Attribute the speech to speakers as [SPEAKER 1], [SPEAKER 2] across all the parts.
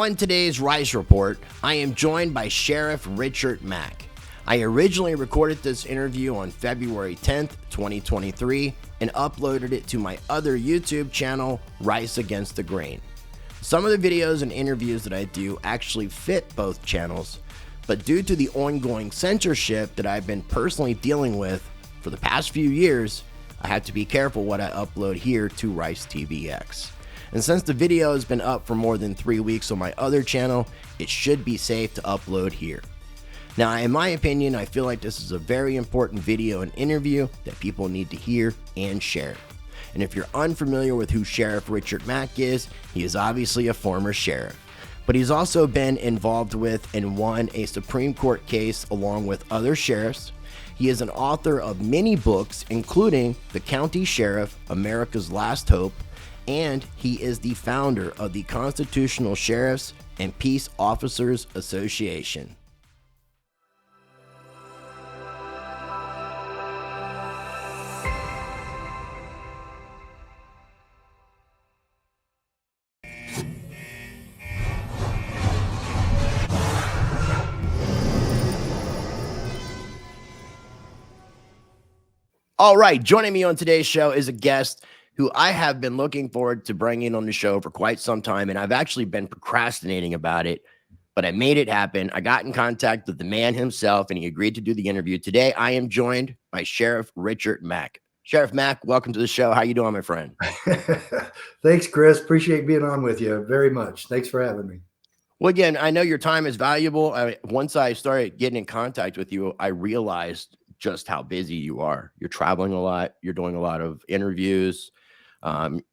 [SPEAKER 1] On today's Rice Report, I am joined by Sheriff Richard Mack. I originally recorded this interview on February 10th, 2023, and uploaded it to my other YouTube channel, Rice Against the Grain. Some of the videos and interviews that I do actually fit both channels, but due to the ongoing censorship that I've been personally dealing with for the past few years, I have to be careful what I upload here to Rice TVX. And since the video has been up for more than 3 weeks on my other channel, it should be safe to upload here. Now, in my opinion, I feel like this is a very important video and interview that people need to hear and share. And if you're unfamiliar with who Sheriff Richard Mack is, he is obviously a former sheriff. But he's also been involved with and won a Supreme Court case along with other sheriffs. He is an author of many books, including The County Sheriff, America's Last Hope, and he is the founder of the Constitutional Sheriffs and Peace Officers Association. All right, joining me on today's show is a guest who I have been looking forward to bringing on the show for quite some time, and I've actually been procrastinating about it, but I made it happen. I got in contact with the man himself, and he agreed to do the interview. Today, I am joined by Sheriff Richard Mack. Sheriff Mack, welcome to the show. How you doing, my friend?
[SPEAKER 2] Thanks, Chris. Appreciate being on with you very much. Thanks for having me.
[SPEAKER 1] Well, again, I know your time is valuable. Once I started getting in contact with you, I realized just how busy you are. You're traveling a lot. You're doing a lot of interviews.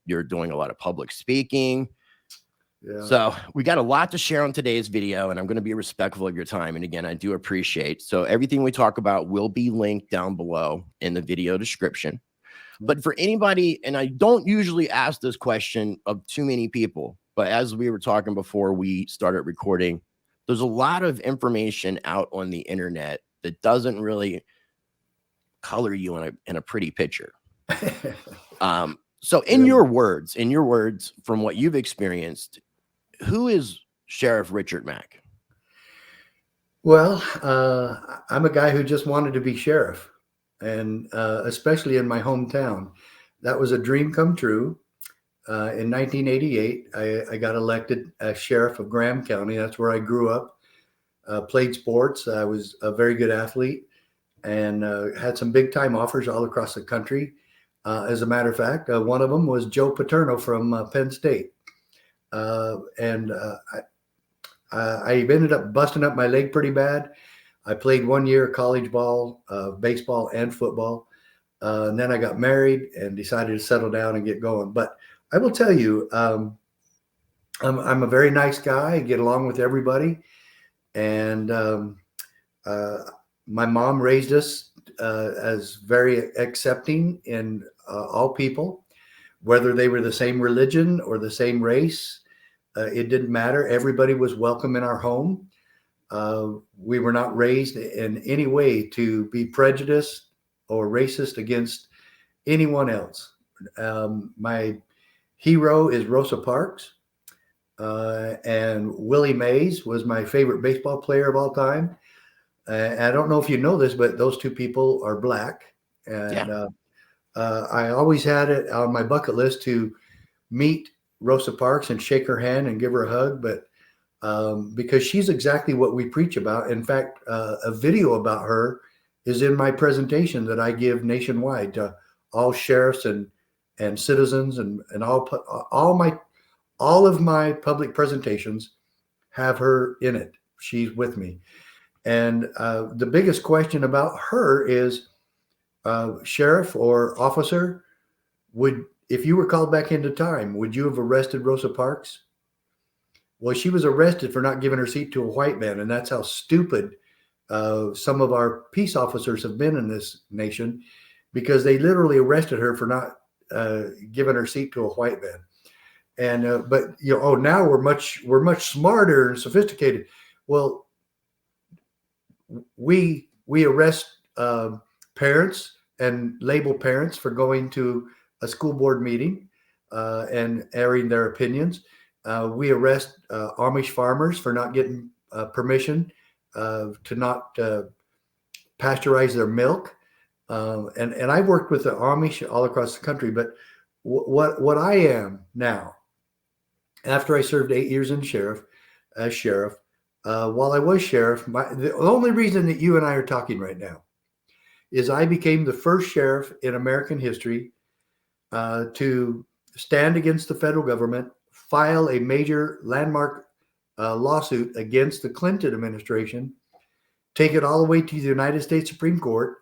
[SPEAKER 1] You're doing a lot of public speaking. Yeah. So we got a lot to share on today's video, and I'm going to be respectful of your time. And again, I do appreciate. So everything we talk about will be linked down below in the video description. But for anybody, and I don't usually ask this question of too many people, but as we were talking before we started recording, there's a lot of information out on the internet that doesn't really color you in a pretty picture. So in your words, from what you've experienced, who is Sheriff Richard Mack?
[SPEAKER 2] Well, I'm a guy who just wanted to be sheriff, and especially in my hometown. That was a dream come true. In 1988, I got elected as sheriff of Graham County. That's where I grew up, played sports. I was a very good athlete and had some big time offers all across the country. As a matter of fact, one of them was Joe Paterno from Penn State. I ended up busting up my leg pretty bad. I played 1 year college ball, baseball and football. And then I got married and decided to settle down and get going. But I will tell you, I'm a very nice guy. I get along with everybody. And my mom raised us as very accepting in all people, whether they were the same religion or the same race. It didn't matter. Everybody was welcome in our home. We were not raised in any way to be prejudiced or racist against anyone else. My hero is Rosa Parks, and Willie Mays was my favorite baseball player of all time. I don't know if you know this, but those two people are black. And yeah. I always had it on my bucket list to meet Rosa Parks and shake her hand and give her a hug. But because she's exactly what we preach about. In fact, a video about her is in my presentation that I give nationwide to all sheriffs and citizens and all of my public presentations have her in it. She's with me. And the biggest question about her is, sheriff or officer, if you were called back into time, would you have arrested Rosa Parks? Well, she was arrested for not giving her seat to a white man. And that's how stupid some of our peace officers have been in this nation, because they literally arrested her for not giving her seat to a white man. And but now we're much smarter and sophisticated. Well, we arrest parents and label parents for going to a school board meeting and airing their opinions. We arrest Amish farmers for not getting permission to not pasteurize their milk. And I've worked with the Amish all across the country, but what I am now, after I served 8 years as sheriff, while I was sheriff, the only reason that you and I are talking right now is I became the first sheriff in American history to stand against the federal government, file a major landmark lawsuit against the Clinton administration, take it all the way to the United States Supreme Court.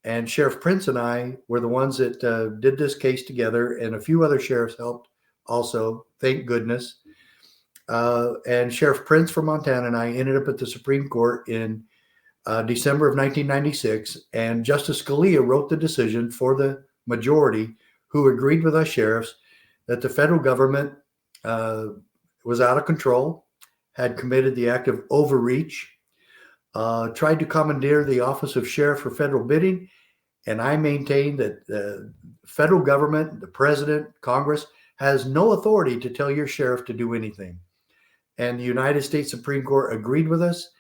[SPEAKER 2] And Sheriff Prince and I were the ones that did this case together, and a few other sheriffs helped also, thank goodness. And Sheriff Prince from Montana and I ended up at the Supreme Court in December of 1996, and Justice Scalia wrote the decision for the majority, who agreed with us sheriffs that the federal government was out of control, had committed the act of overreach, tried to commandeer the office of sheriff for federal bidding. And I maintain that the federal government, the president, Congress, has no authority to tell your sheriff to do anything. And the United States Supreme Court agreed with us,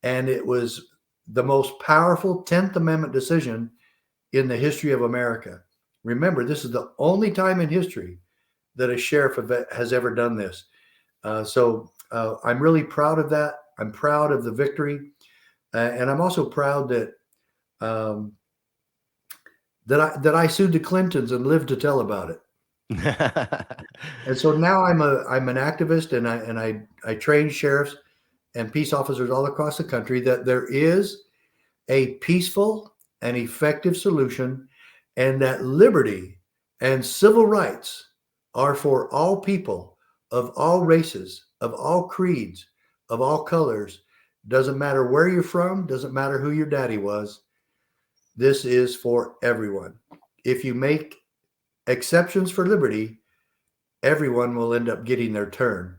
[SPEAKER 2] and it was the most powerful 10th Amendment decision in the history of America. Remember, this is the only time in history that a sheriff has ever done this. So I'm really proud of that. I'm proud of the victory. And I'm also proud that that I sued the Clintons and lived to tell about it. And so now I'm an activist, and I train sheriffs and peace officers all across the country that there is a peaceful and effective solution, and that liberty and civil rights are for all people of all races, of all creeds, of all colors. Doesn't matter where you're from, doesn't matter who your daddy was. This is for everyone. If you make exceptions for liberty, everyone will end up getting their turn.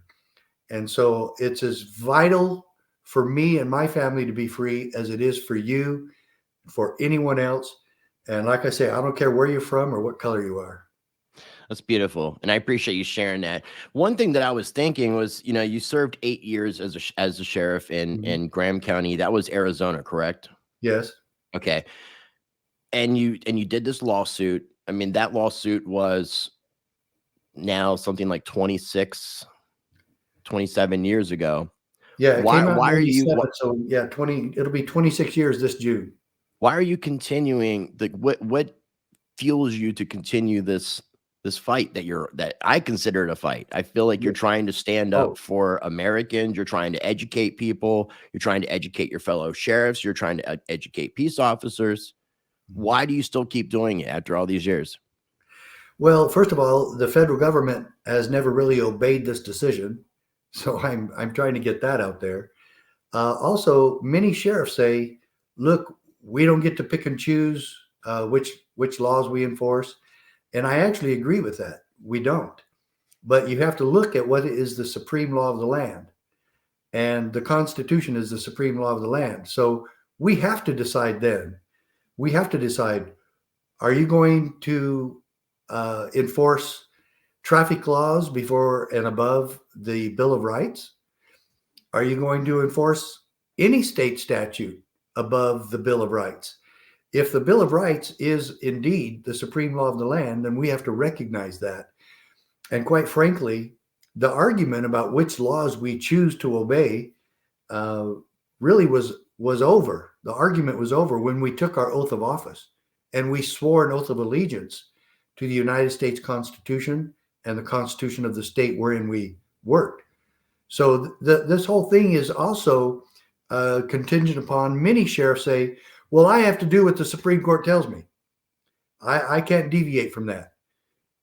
[SPEAKER 2] And so it's as vital for me and my family to be free as it is for you, for anyone else. And like I say, I don't care where you're from or what color you are.
[SPEAKER 1] That's beautiful. And I appreciate you sharing that. One thing that I was thinking was, you served 8 years as a sheriff in Graham County. That was Arizona, correct?
[SPEAKER 2] Yes.
[SPEAKER 1] Okay. And you did this lawsuit. I mean, that lawsuit was now something like 26, 27 years ago.
[SPEAKER 2] Yeah.
[SPEAKER 1] Why are you?
[SPEAKER 2] So yeah, it'll be 26 years this June.
[SPEAKER 1] Why are you continuing? What fuels you to continue this fight that I consider it a fight? I feel like you're trying to stand up for Americans. You're trying to educate people. You're trying to educate your fellow sheriffs. You're trying to educate peace officers. Why do you still keep doing it after all these years?
[SPEAKER 2] Well, first of all, the federal government has never really obeyed this decision. So I'm trying to get that out there. Also, many sheriffs say, look, we don't get to pick and choose which laws we enforce. And I actually agree with that. We don't. But you have to look at what is the supreme law of the land. And the Constitution is the supreme law of the land. So we have to decide then. We have to decide, are you going to enforce traffic laws before and above the Bill of Rights? Are you going to enforce any state statute above the Bill of Rights? If the Bill of Rights is indeed the supreme law of the land, then we have to recognize that. And quite frankly, the argument about which laws we choose to obey really was over. The argument was over when we took our oath of office and we swore an oath of allegiance to the United States Constitution and the Constitution of the state wherein we worked. So this whole thing is also contingent upon many sheriffs say, well, I have to do what the Supreme Court tells me. I can't deviate from that.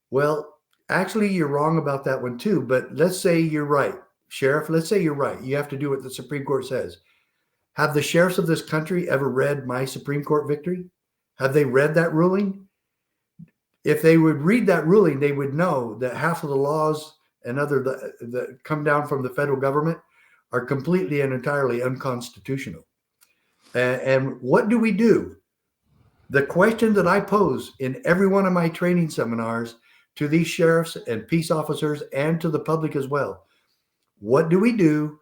[SPEAKER 2] Well, actually, you're wrong about that one too. But let's say you're right, Sheriff. Let's say you're right. You have to do what the Supreme Court says. Have the sheriffs of this country ever read my Supreme Court victory? Have they read that ruling? If they would read that ruling, they would know that half of the laws and other that come down from the federal government are completely and entirely unconstitutional. And what do we do? The question that I pose in every one of my training seminars to these sheriffs and peace officers and to the public as well, What do we do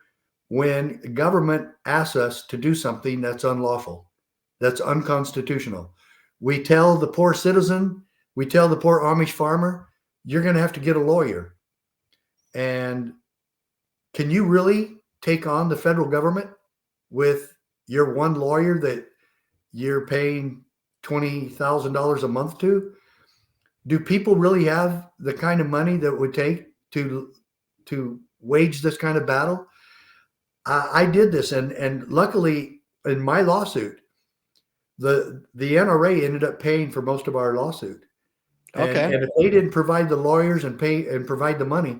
[SPEAKER 2] when government asks us to do something that's unlawful, that's unconstitutional? We tell the poor citizen, we tell the poor Amish farmer, you're going to have to get a lawyer. And can you really take on the federal government with your one lawyer that you're paying $20,000 a month to? Do people really have the kind of money that it would take to wage this kind of battle? I did this, and luckily in my lawsuit, the NRA ended up paying for most of our lawsuit.
[SPEAKER 1] Okay.
[SPEAKER 2] And if they didn't provide the lawyers and provide the money,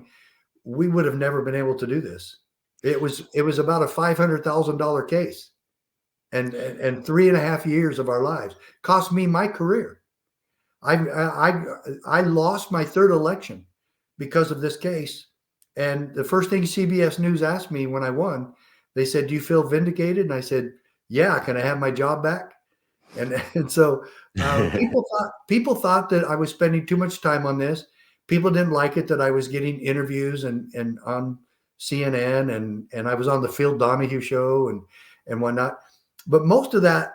[SPEAKER 2] we would have never been able to do this. It was about a $500,000 case, and 3.5 years of our lives. Cost me my career. I lost my third election because of this case. And the first thing CBS News asked me when I won, they said, "Do you feel vindicated?" And I said, "Yeah, can I have my job back?" And so people thought that I was spending too much time on this. People didn't like it that I was getting interviews and on CNN and I was on the Phil Donahue show and whatnot. But most of that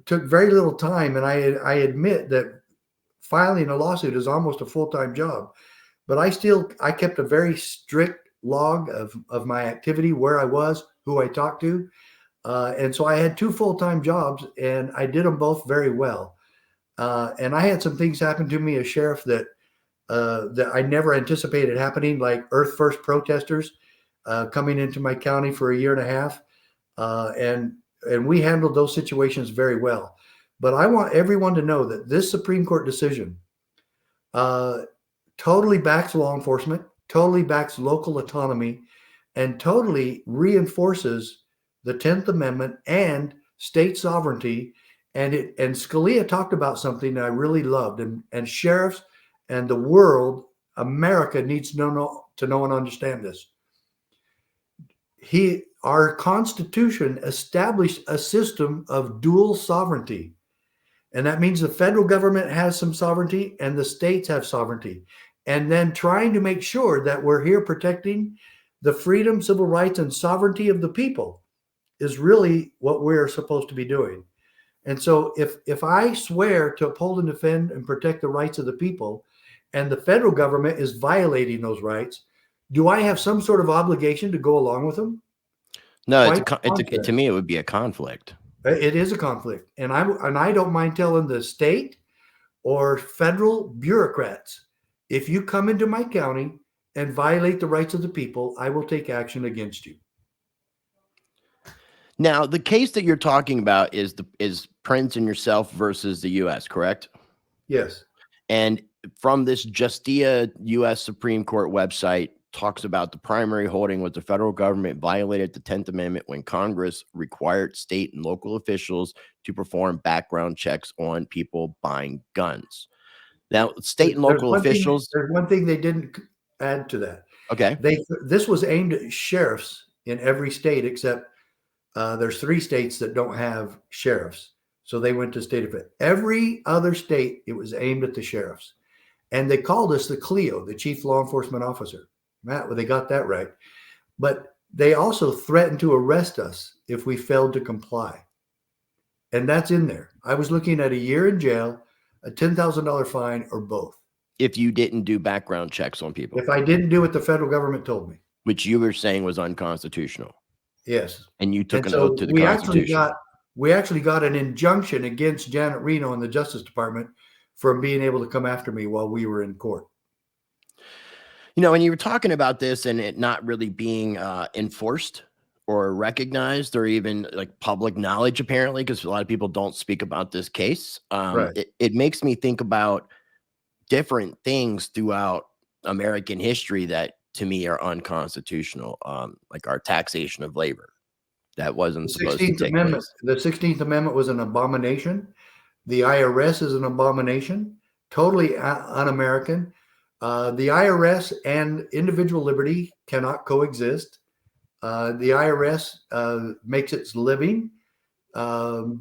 [SPEAKER 2] took very little time. And I admit that filing a lawsuit is almost a full-time job. But I kept a very strict log of my activity, where I was, who I talked to. And so I had 2 full-time jobs, and I did them both very well. And I had some things happen to me as sheriff that I never anticipated happening, like Earth First protesters coming into my county for 1.5 years. And we handled those situations very well. But I want everyone to know that this Supreme Court decision totally backs law enforcement, totally backs local autonomy, and totally reinforces the 10th Amendment and state sovereignty. And Scalia talked about something that I really loved, and sheriffs and the world, America, needs to know and understand this. Our Constitution established a system of dual sovereignty. And that means the federal government has some sovereignty and the states have sovereignty. And then trying to make sure that we're here protecting the freedom, civil rights, and sovereignty of the people is really what we're supposed to be doing. And so if I swear to uphold and defend and protect the rights of the people, and the federal government is violating those rights, do I have some sort of obligation to go along with them?
[SPEAKER 1] No, to me, it would be a conflict.
[SPEAKER 2] It is a conflict. And I don't mind telling the state or federal bureaucrats, if you come into my county and violate the rights of the people, I will take action against you.
[SPEAKER 1] Now, the case that you're talking about is Prince and yourself versus the U.S., correct?
[SPEAKER 2] Yes.
[SPEAKER 1] And from this Justia U.S. Supreme Court website, talks about the primary holding was the federal government violated the 10th Amendment when Congress required state and local officials to perform background checks on people buying guns. Now, state and local officials.
[SPEAKER 2] There's one thing they didn't add to that.
[SPEAKER 1] Okay.
[SPEAKER 2] This was aimed at sheriffs in every state except there's 3 states that don't have sheriffs. So they went to state of it. Every other state, it was aimed at the sheriffs. And they called us the CLEO, the Chief Law Enforcement Officer. Matt, well, they got that right. But they also threatened to arrest us if we failed to comply. And that's in there. I was looking at a year in jail, a $10,000 fine, or both.
[SPEAKER 1] If you didn't do background checks on people.
[SPEAKER 2] If I didn't do what the federal government told me.
[SPEAKER 1] Which you were saying was unconstitutional.
[SPEAKER 2] Yes.
[SPEAKER 1] And you took an oath to the Constitution.
[SPEAKER 2] We actually got an injunction against Janet Reno and the Justice Department for being able to come after me while we were in court.
[SPEAKER 1] You know, and you were talking about this and it not really being enforced or recognized or even like public knowledge, apparently, because a lot of people don't speak about this case.
[SPEAKER 2] Right.
[SPEAKER 1] It makes me think about different things throughout American history that to me are unconstitutional, like our taxation of labor. That wasn't supposed to take place.
[SPEAKER 2] The 16th Amendment was an abomination. The IRS is an abomination, totally un-American. The IRS and individual liberty cannot coexist. The IRS makes its living by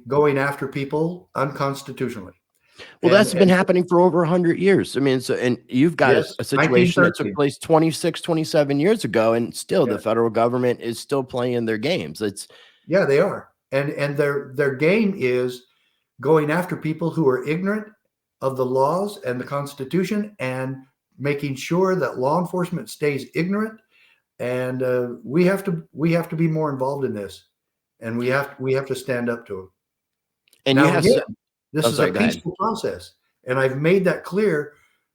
[SPEAKER 2] going after people unconstitutionally.
[SPEAKER 1] Well, that's been happening for over 100 years. I mean, so, and you've got
[SPEAKER 2] yes,
[SPEAKER 1] a situation that took
[SPEAKER 2] 1913.
[SPEAKER 1] place 26, 27 years ago, and still
[SPEAKER 2] Yeah.
[SPEAKER 1] the federal government is still playing their games. It's
[SPEAKER 2] Yeah, they are. And their game is going after people who are ignorant of the laws and the Constitution, and making sure that law enforcement stays ignorant. And we have to be more involved in this, and we have to stand up to them.
[SPEAKER 1] and you
[SPEAKER 2] Now,
[SPEAKER 1] have
[SPEAKER 2] again, this
[SPEAKER 1] I'm
[SPEAKER 2] is a
[SPEAKER 1] sorry, go ahead.
[SPEAKER 2] peaceful process, and I've made that clear.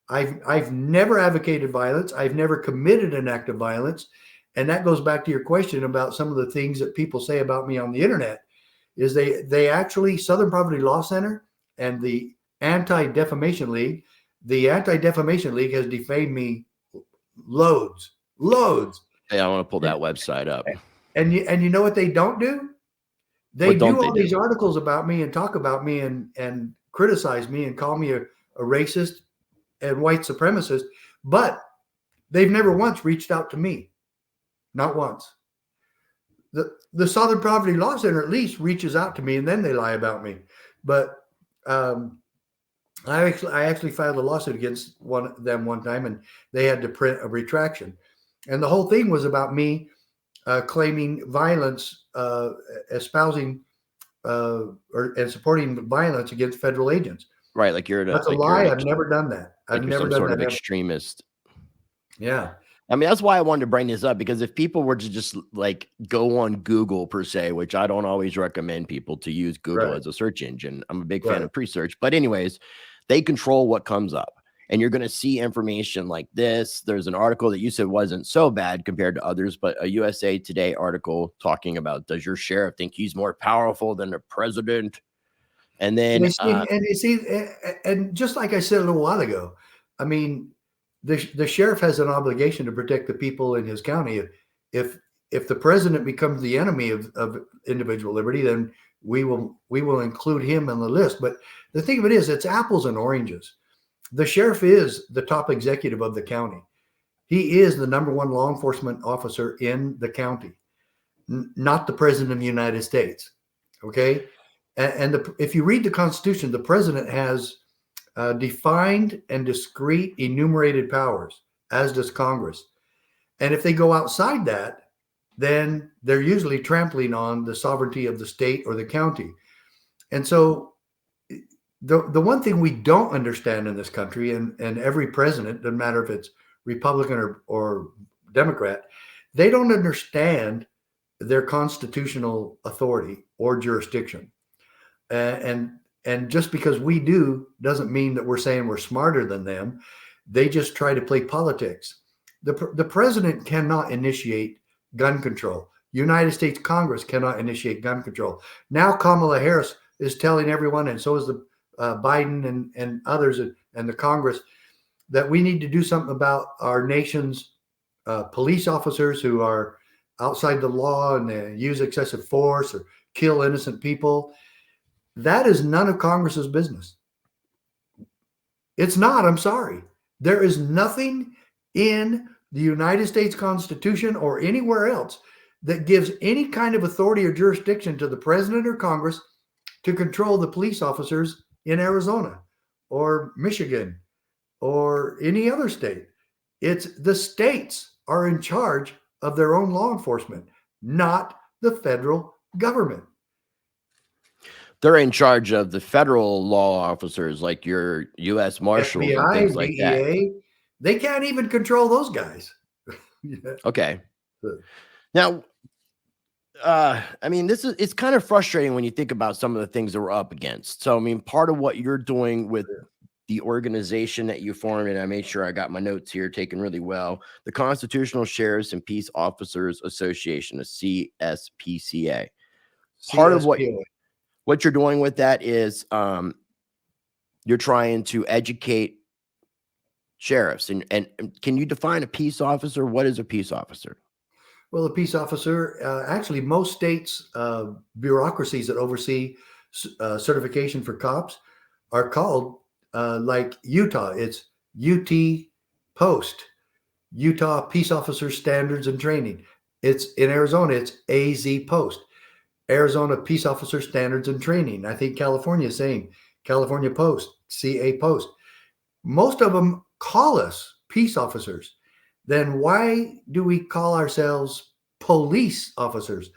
[SPEAKER 2] I've never advocated violence. I've never committed an act of violence, and that goes back to your question about some of the things that people say about me on the internet. Is they actually, Southern Poverty Law Center and the Anti-Defamation League, has defamed me loads.
[SPEAKER 1] Hey, I want to pull that website up.
[SPEAKER 2] And you know what they don't do? They
[SPEAKER 1] What don't
[SPEAKER 2] do
[SPEAKER 1] they
[SPEAKER 2] all
[SPEAKER 1] do?
[SPEAKER 2] these articles about me and talk about me and criticize me and call me a racist and white supremacist, but they've never once reached out to me. Not once. The Southern Poverty Law Center at least reaches out to me, and then they lie about me. But I actually filed a lawsuit against them one time, and they had to print a retraction. And the whole thing was about me claiming violence, espousing and supporting violence against federal agents.
[SPEAKER 1] Right, like you're
[SPEAKER 2] That's a lie. I've never done that. I've never
[SPEAKER 1] some
[SPEAKER 2] done
[SPEAKER 1] sort
[SPEAKER 2] that.
[SPEAKER 1] of extremist.
[SPEAKER 2] Yeah.
[SPEAKER 1] I mean, that's why I wanted to bring this up, because if people were to just like go on Google per se, which I don't always recommend people to use Google as a search engine. I'm a big fan of pre-search, but anyways, they control what comes up, and you're going to see information like this. There's an article that you said wasn't so bad compared to others, but a USA Today article talking about, does your sheriff think he's more powerful than the president? And then,
[SPEAKER 2] and just like I said a little while ago, I mean, the sheriff has an obligation to protect the people in his county. If the president becomes the enemy of individual liberty, then we will include him on the list. But the thing of it is, it's apples and oranges. The sheriff is the top executive of the county. He is the number one law enforcement officer in the county, not the president of the United States. Okay. And if you read the Constitution, the president has defined and discrete enumerated powers, as does Congress. And if they go outside that, then they're usually trampling on the sovereignty of the state or the county. And so the one thing we don't understand in this country, and every president, doesn't matter if it's Republican or Democrat, they don't understand their constitutional authority or jurisdiction. And just because we do doesn't mean that we're saying we're smarter than them. They just try to play politics. The president cannot initiate gun control. United States Congress cannot initiate gun control. Now Kamala Harris is telling everyone, and so is the Biden and others and the Congress, that we need to do something about our nation's police officers who are outside the law and they use excessive force or kill innocent people. That is none of Congress's business. It's not. I'm sorry. There is nothing in the United States Constitution or anywhere else that gives any kind of authority or jurisdiction to the president or Congress to control the police officers in Arizona or Michigan or any other state. It's the states are in charge of their own law enforcement, not the federal government.
[SPEAKER 1] They're in charge of the federal law officers, like your U.S. Marshals
[SPEAKER 2] FBI,
[SPEAKER 1] and things like
[SPEAKER 2] DEA,
[SPEAKER 1] that.
[SPEAKER 2] They can't even control those guys.
[SPEAKER 1] Okay. Now, I mean, it's kind of frustrating when you think about some of the things that we're up against. So, I mean, part of what you're doing with the organization that you formed, and I made sure I got my notes here taken really well, the Constitutional Sheriffs and Peace Officers Association, the CSPCA. Part of what you're doing with that is you're trying to educate sheriffs. And can you define a peace officer? What is a peace officer?
[SPEAKER 2] Well, a peace officer, actually, most states' bureaucracies that oversee certification for cops are called, like Utah, it's UT Post, Utah Peace Officer Standards and Training. It's in Arizona, it's AZ Post, Arizona Peace Officer Standards and Training. I think California is saying California Post, CA Post. Most of them call us peace officers. Then why do we call ourselves police officers?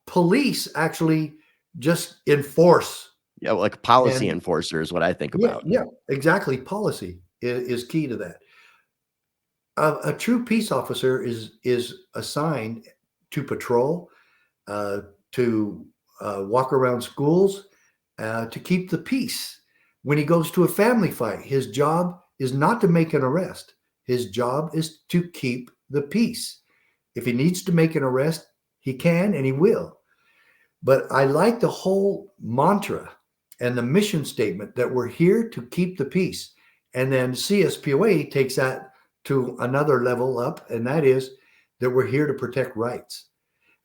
[SPEAKER 2] Police actually just enforce.
[SPEAKER 1] Yeah, like policy
[SPEAKER 2] And
[SPEAKER 1] enforcer is what I think
[SPEAKER 2] yeah,
[SPEAKER 1] about.
[SPEAKER 2] yeah, exactly. Policy is key to that. A true peace officer is assigned to patrol, to walk around schools, to keep the peace. When he goes to a family fight, his job is not to make an arrest. His job is to keep the peace. If he needs to make an arrest, he can and he will. But I like the whole mantra and the mission statement that we're here to keep the peace. And then CSPOA takes that to another level up, and that is that we're here to protect rights.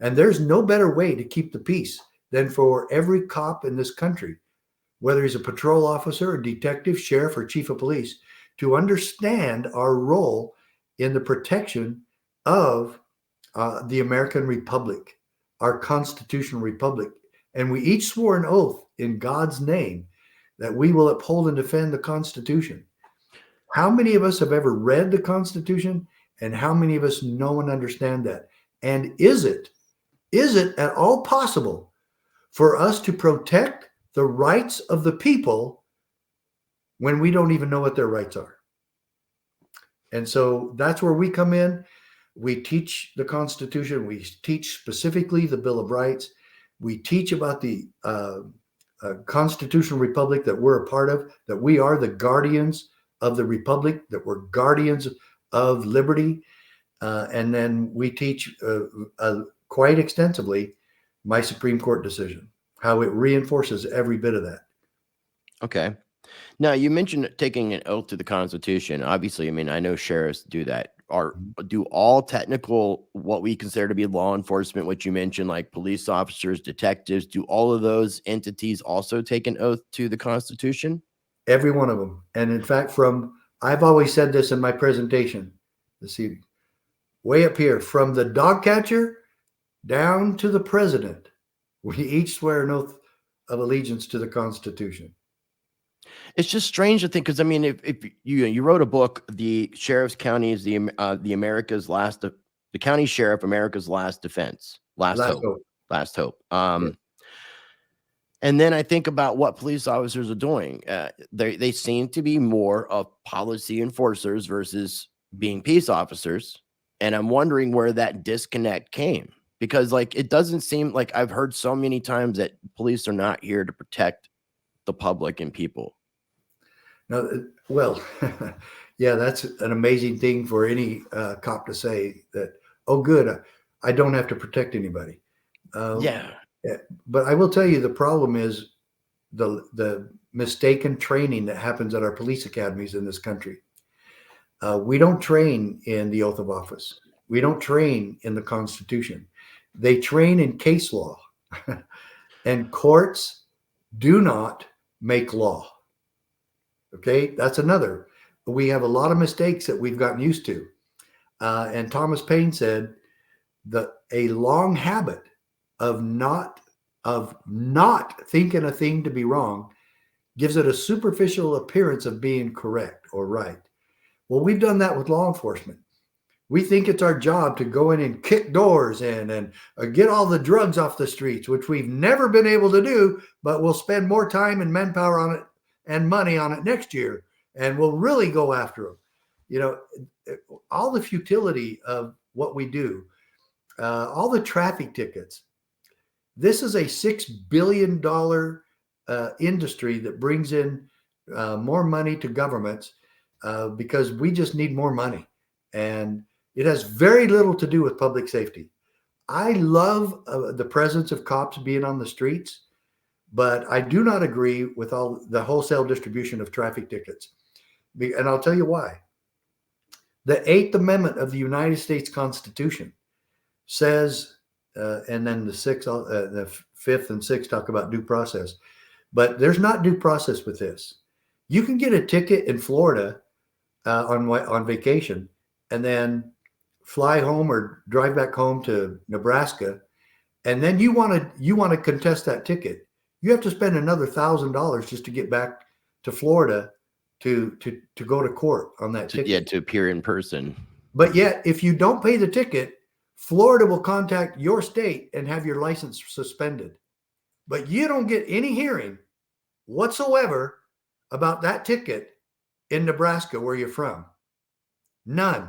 [SPEAKER 2] And there's no better way to keep the peace than for every cop in this country, whether he's a patrol officer, a detective, sheriff, or chief of police, to understand our role in the protection of the American Republic, our constitutional republic. And we each swore an oath in God's name that we will uphold and defend the Constitution. How many of us have ever read the Constitution, and how many of us know and understand that? And is it at all possible for us to protect the rights of the people when we don't even know what their rights are? And so that's where we come in. We teach the Constitution. We teach specifically the Bill of Rights. We teach about the constitutional republic that we're a part of, that we are the guardians of the republic, that we're guardians of liberty. And then we teach quite extensively my Supreme Court decision, how it reinforces every bit of that.
[SPEAKER 1] Okay. Now, you mentioned taking an oath to the Constitution. Obviously, I mean, I know sheriffs do that. Do all technical, what we consider to be law enforcement, which you mentioned, like police officers, detectives, do all of those entities also take an oath to the Constitution?
[SPEAKER 2] Every one of them. And in fact, I've always said this in my presentation. Let's see, way up here, from the dog catcher down to the president, we each swear an oath of allegiance to the Constitution.
[SPEAKER 1] It's just strange to think, because I mean, if you wrote a book, the sheriff's counties, the America's last, the county sheriff, America's last defense, last hope.
[SPEAKER 2] Yeah.
[SPEAKER 1] And then I think about what police officers are doing. They seem to be more of policy enforcers versus being peace officers. And I'm wondering where that disconnect came, because like, it doesn't seem like, I've heard so many times that police are not here to protect the public and people.
[SPEAKER 2] No, well, yeah, that's an amazing thing for any cop to say, that, oh, good, I don't have to protect anybody.
[SPEAKER 1] Yeah.
[SPEAKER 2] But I will tell you, the problem is the mistaken training that happens at our police academies in this country. We don't train in the oath of office. We don't train in the Constitution. They train in case law. And courts do not make law. Okay, that's another. We have a lot of mistakes that we've gotten used to. And Thomas Paine said that a long habit of not thinking a thing to be wrong gives it a superficial appearance of being correct or right. Well, we've done that with law enforcement. We think it's our job to go in and kick doors in and get all the drugs off the streets, which we've never been able to do, but we'll spend more time and manpower on it and money on it next year, and we'll really go after them. You know, all the futility of what we do, all the traffic tickets. This is a $6 billion industry that brings in more money to governments because we just need more money. And it has very little to do with public safety. I love the presence of cops being on the streets, but I do not agree with all the wholesale distribution of traffic tickets. And I'll tell you why. The 8th Amendment of the United States Constitution says, and then the 5th and 6th talk about due process, but there's not due process with this. You can get a ticket in Florida on vacation and then fly home or drive back home to Nebraska, and then you want to contest that ticket. you have to spend another $1,000 just to get back to Florida to go to court on that ticket.
[SPEAKER 1] Yeah, to appear in person.
[SPEAKER 2] But yet, if you don't pay the ticket, Florida will contact your state and have your license suspended. But you don't get any hearing whatsoever about that ticket in Nebraska, where you're from. None.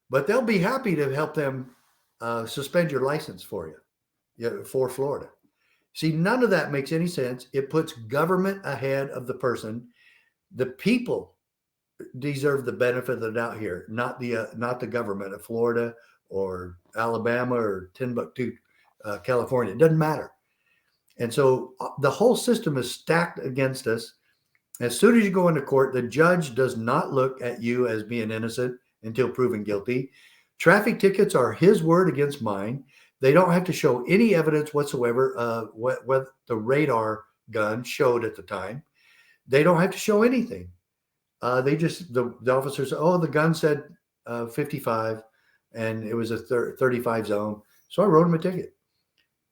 [SPEAKER 2] But they'll be happy to help them suspend your license for you, for Florida. See, none of that makes any sense. It puts government ahead of the person. The people deserve the benefit of the doubt here, not the government of Florida or Alabama or Timbuktu, California. It doesn't matter. And so the whole system is stacked against us. As soon as you go into court, the judge does not look at you as being innocent until proven guilty. Traffic tickets are his word against mine. They don't have to show any evidence whatsoever of what the radar gun showed at the time. They don't have to show anything. They just, the officers, the gun said 55 and it was a 35 zone. So I wrote him a ticket.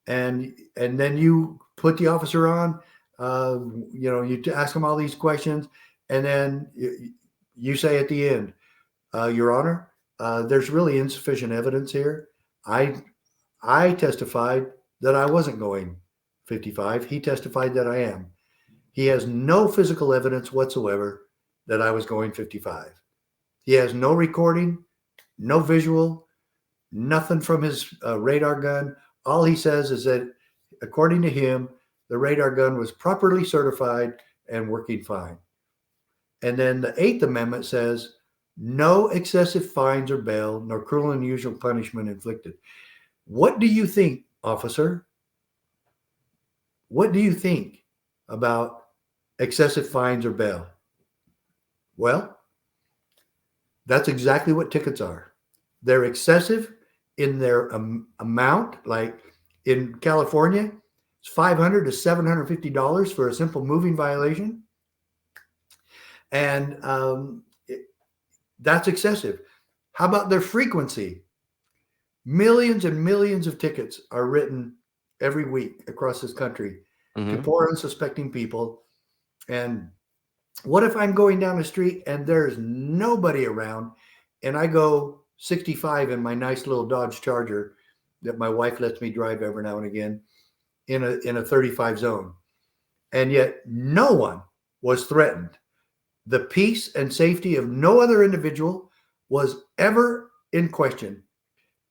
[SPEAKER 2] And then you put the officer on, you ask him all these questions. And then you say at the end, Your Honor, there's really insufficient evidence here. I testified that I wasn't going 55. He testified that I am. He has no physical evidence whatsoever that I was going 55. He has no recording, no visual, nothing from his radar gun. All he says is that, according to him, the radar gun was properly certified and working fine. And then the Eighth Amendment says, no excessive fines or bail, nor cruel and unusual punishment inflicted. What do you think, officer? What do you think about excessive fines or bail? Well, that's exactly what tickets are. They're excessive in their amount. Like in California, it's $500 to $750 for a simple moving violation. And that's excessive. How about their frequency? Millions and millions of tickets are written every week across this country to poor unsuspecting people. And what if I'm going down the street and there's nobody around and I go 65 in my nice little Dodge Charger that my wife lets me drive every now and again in a 35 zone, and yet no one was threatened? The peace and safety of no other individual was ever in question.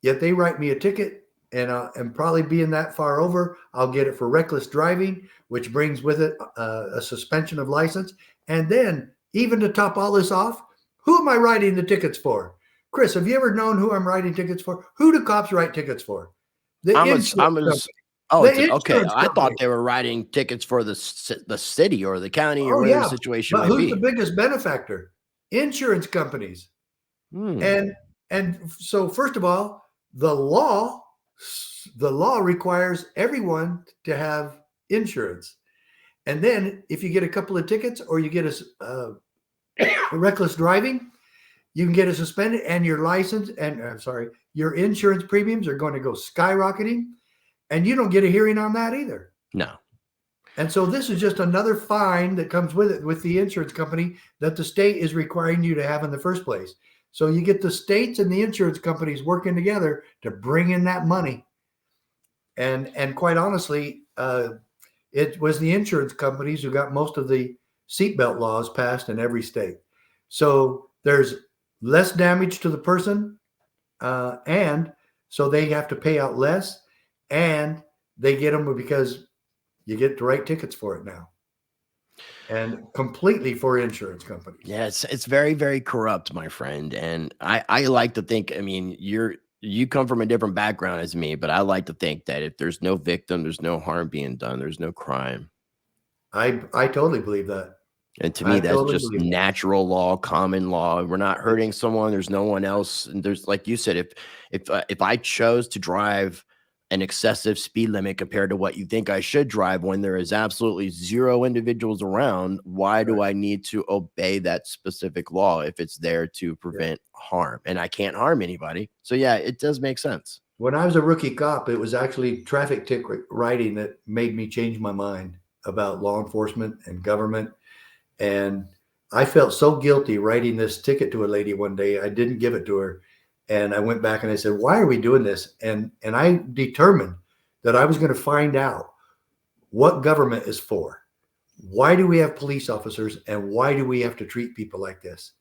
[SPEAKER 2] Yet they write me a ticket, and probably being that far over, I'll get it for reckless driving, which brings with it a suspension of license. And then, even to top all this off, who am I writing the tickets for? Chris, have you ever known who I'm writing tickets for? Who do cops write tickets for? Okay.
[SPEAKER 1] I thought they were writing tickets for the city or the county or whatever the situation might be.
[SPEAKER 2] Who's the biggest benefactor? Insurance companies. And so, first of all, the law requires everyone to have insurance. And then if you get a couple of tickets or you get a reckless driving, you can get it suspended, and your license your insurance premiums are going to go skyrocketing, and you don't get a hearing on that either.
[SPEAKER 1] No.
[SPEAKER 2] And so this is just another fine that comes with it, with the insurance company, that the state is requiring you to have in the first place. So you get the states and the insurance companies working together to bring in that money. And quite honestly, it was the insurance companies who got most of the seatbelt laws passed in every state. So there's less damage to the person, and so they have to pay out less, and they get them because you get to write tickets for it now, and completely for insurance companies.
[SPEAKER 1] Yeah, it's very, very corrupt, my friend. And I like to think, I mean, you come from a different background as me, but I like to think that if there's no victim, there's no harm being done, there's no crime.
[SPEAKER 2] I totally believe that.
[SPEAKER 1] And to me, that's just natural law, common law. We're not hurting someone. There's no one else. And there's, like you said, if I chose to drive an excessive speed limit compared to what you think I should drive when there is absolutely zero individuals around, why do I need to obey that specific law if it's there to prevent harm? And I can't harm anybody. So yeah, it does make sense.
[SPEAKER 2] When I was a rookie cop, it was actually traffic ticket writing that made me change my mind about law enforcement and government. And I felt so guilty writing this ticket to a lady one day. I didn't give it to her. And I went back and I said, why are we doing this? And I determined that I was going to find out what government is for. Why do we have police officers, and why do we have to treat people like this?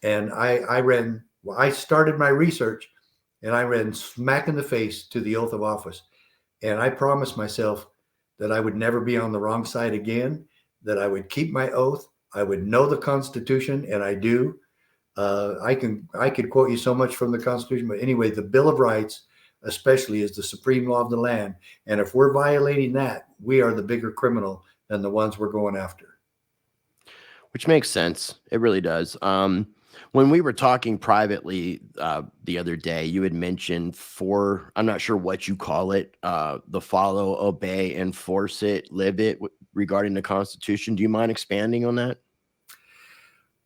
[SPEAKER 2] And I started my research, and I ran smack in the face to the oath of office. And I promised myself that I would never be on the wrong side again, that I would keep my oath. I would know the Constitution, and I do. I could quote you so much from the Constitution, but anyway, the Bill of Rights, especially, is the supreme law of the land. And if we're violating that, we are the bigger criminal than the ones we're going after.
[SPEAKER 1] Which makes sense. It really does. When we were talking privately the other day, you had mentioned I'm not sure what you call it, the follow, obey, enforce it, live it regarding the Constitution. Do you mind expanding on that?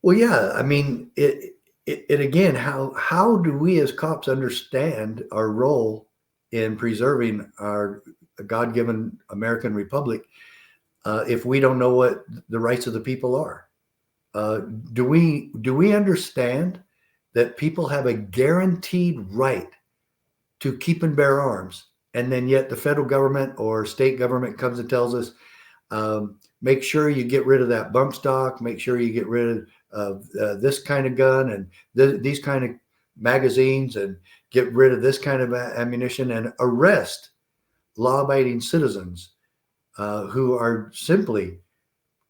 [SPEAKER 2] Well, yeah. I mean, it again, how do we as cops understand our role in preserving our God-given American Republic if we don't know what the rights of the people are? Do we understand that people have a guaranteed right to keep and bear arms, and then yet the federal government or state government comes and tells us, make sure you get rid of that bump stock, make sure you get rid of this kind of gun and these kind of magazines, and get rid of this kind of ammunition, and arrest law-abiding citizens who are simply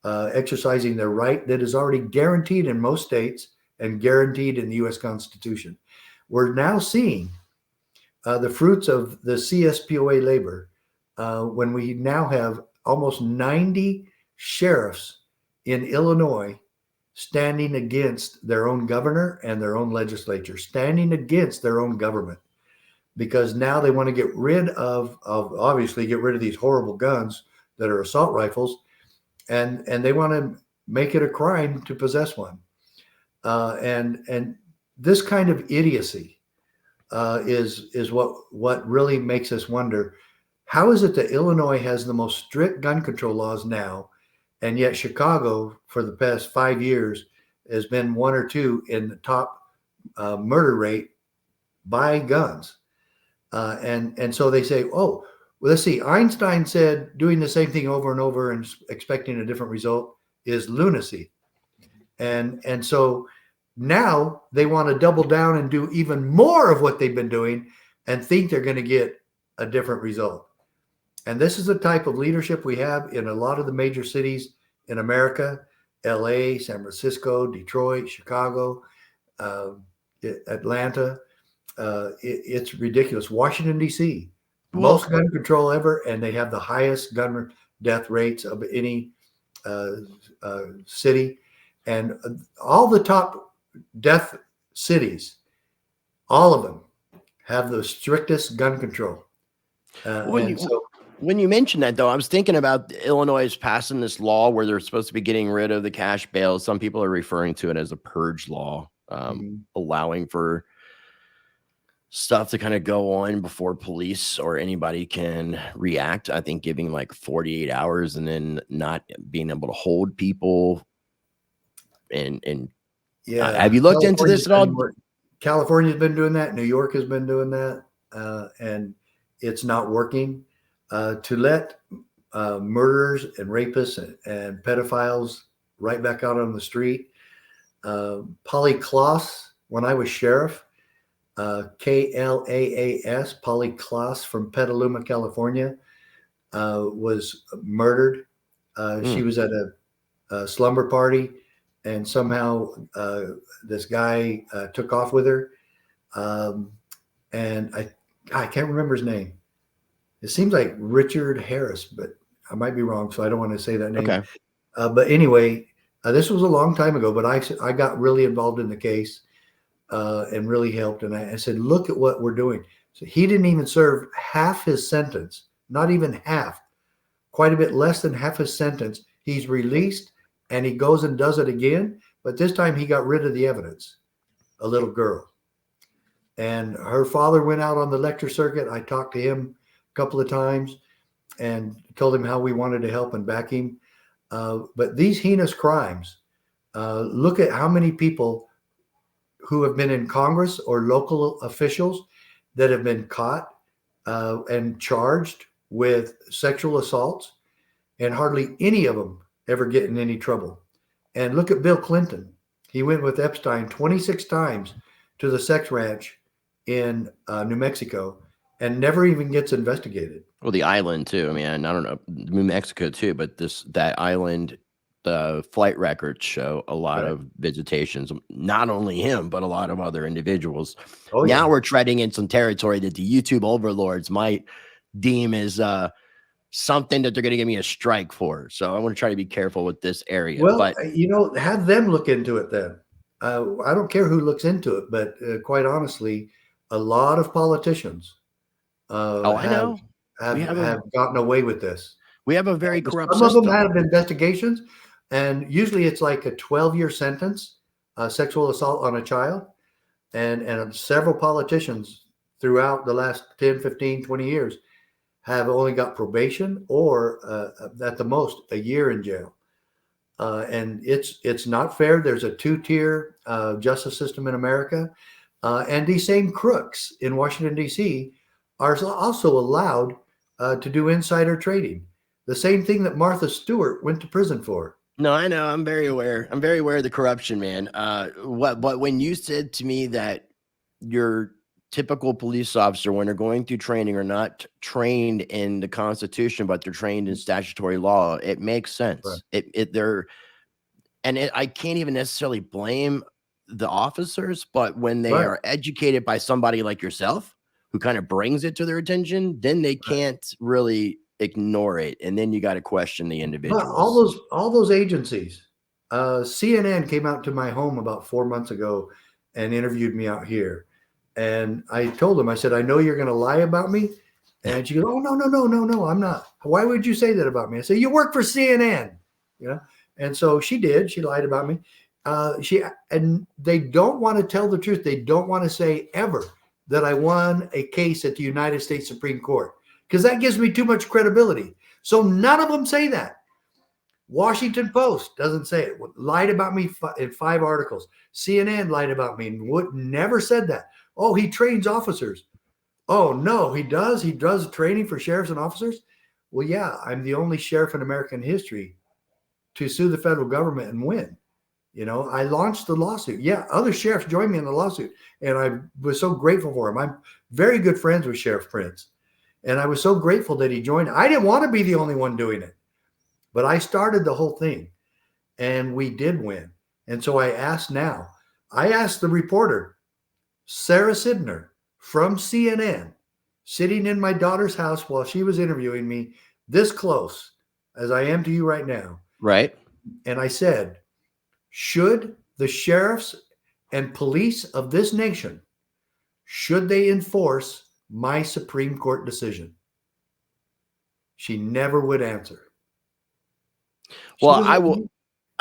[SPEAKER 2] exercising their right that is already guaranteed in most states and guaranteed in the U.S. Constitution. We're now seeing the fruits of the CSPOA labor when we now have almost 90 sheriffs in Illinois standing against their own governor and their own legislature, standing against their own government, because now they want to get rid of obviously get rid of these horrible guns that are assault rifles, and they want to make it a crime to possess one. And this kind of idiocy is what really makes us wonder, how is it that Illinois has the most strict gun control laws now, and yet Chicago for the past 5 years has been 1 or 2 in the top murder rate by guns? And so they say, oh, well, let's see. Einstein said doing the same thing over and over and expecting a different result is lunacy. And so now they want to double down and do even more of what they've been doing and think they're going to get a different result. And this is the type of leadership we have in a lot of the major cities in America: LA, San Francisco, Detroit, Chicago, Atlanta. It's ridiculous. Washington, D.C., most gun control ever, and they have the highest gun death rates of any city. And all the top death cities, all of them have the strictest gun control.
[SPEAKER 1] When you mentioned that, though, I was thinking about Illinois passing this law where they're supposed to be getting rid of the cash bail. Some people are referring to it as a purge law, allowing for stuff to kind of go on before police or anybody can react. I think giving like 48 hours and then not being able to hold people. And yeah, have you looked into this at all?
[SPEAKER 2] California's been doing that. New York has been doing that, and it's not working. To let murderers and rapists and pedophiles right back out on the street. Polly Klaas, when I was sheriff, Klaas, Polly Klaas from Petaluma, California, was murdered. She was at a slumber party, and somehow this guy took off with her. And I can't remember his name. It seems like Richard Harris, but I might be wrong, so I don't want to say that name.
[SPEAKER 1] Okay.
[SPEAKER 2] But anyway, this was a long time ago, but I got really involved in the case and really helped. And I said, look at what we're doing. So he didn't even serve half his sentence, not even half, quite a bit less than half his sentence. He's released and he goes and does it again. But this time he got rid of the evidence, a little girl. And her father went out on the lecture circuit. I talked to him a couple of times and told him how we wanted to help and back him. But these heinous crimes, look at how many people who have been in Congress or local officials that have been caught and charged with sexual assaults, and hardly any of them ever get in any trouble. And look at Bill Clinton. He went with Epstein 26 times to the sex ranch in New Mexico and never even gets investigated.
[SPEAKER 1] Well, the island too. I mean, I don't know, New Mexico too, but that island, the flight records show a lot of visitations. Not only him, but a lot of other individuals.
[SPEAKER 2] Oh,
[SPEAKER 1] now
[SPEAKER 2] yeah.
[SPEAKER 1] we're treading in some territory that the YouTube overlords might deem as something that they're going to give me a strike for. So I want to try to be careful with this area.
[SPEAKER 2] Well,
[SPEAKER 1] but
[SPEAKER 2] have them look into it then. I don't care who looks into it, but quite honestly, a lot of politicians
[SPEAKER 1] I know
[SPEAKER 2] have gotten away with this.
[SPEAKER 1] We have a very corrupt
[SPEAKER 2] system. Some of them have investigations, and usually it's like a 12-year sentence, sexual assault on a child. And several politicians throughout the last 10, 15, 20 years have only got probation or at the most a year in jail. And it's not fair. There's a two-tier justice system in America. And these same crooks in Washington, D.C. are also allowed to do insider trading. The same thing that Martha Stewart went to prison for.
[SPEAKER 1] No, I know. I'm very aware. I'm very aware of the corruption, man. But when you said to me that your typical police officer, when they're going through training, are not trained in the Constitution, but they're trained in statutory law, it makes sense. Right. I can't even necessarily blame the officers, but when they are educated by somebody like yourself, who kind of brings it to their attention, then they can't really ignore it, and then you got to question the individuals.
[SPEAKER 2] All those agencies. CNN came out to my home about 4 months ago and interviewed me out here, and I told them, I said, I know you're going to lie about me, and she goes, oh, no, I'm not. Why would you say that about me? I said, you work for CNN, and so she did. She lied about me. And they don't want to tell the truth. They don't want to say ever that I won a case at the United States Supreme Court, because that gives me too much credibility. So none of them say that. Washington Post doesn't say it. Lied about me in 5 articles. CNN lied about me and never said that. Oh, he trains officers. Oh, no, he does. He does training for sheriffs and officers. Well, yeah, I'm the only sheriff in American history to sue the federal government and win. I launched the lawsuit. Yeah, other sheriffs joined me in the lawsuit, and I was so grateful for him. I'm very good friends with Sheriff Prince. And I was so grateful that he joined. I didn't want to be the only one doing it, but I started the whole thing, and we did win. And so I asked the reporter, Sarah Sidner from CNN, sitting in my daughter's house while she was interviewing me, this close as I am to you right now.
[SPEAKER 1] Right.
[SPEAKER 2] And I said, should the sheriffs and police of this nation, should they enforce my Supreme Court decision? She never would answer.
[SPEAKER 1] Well,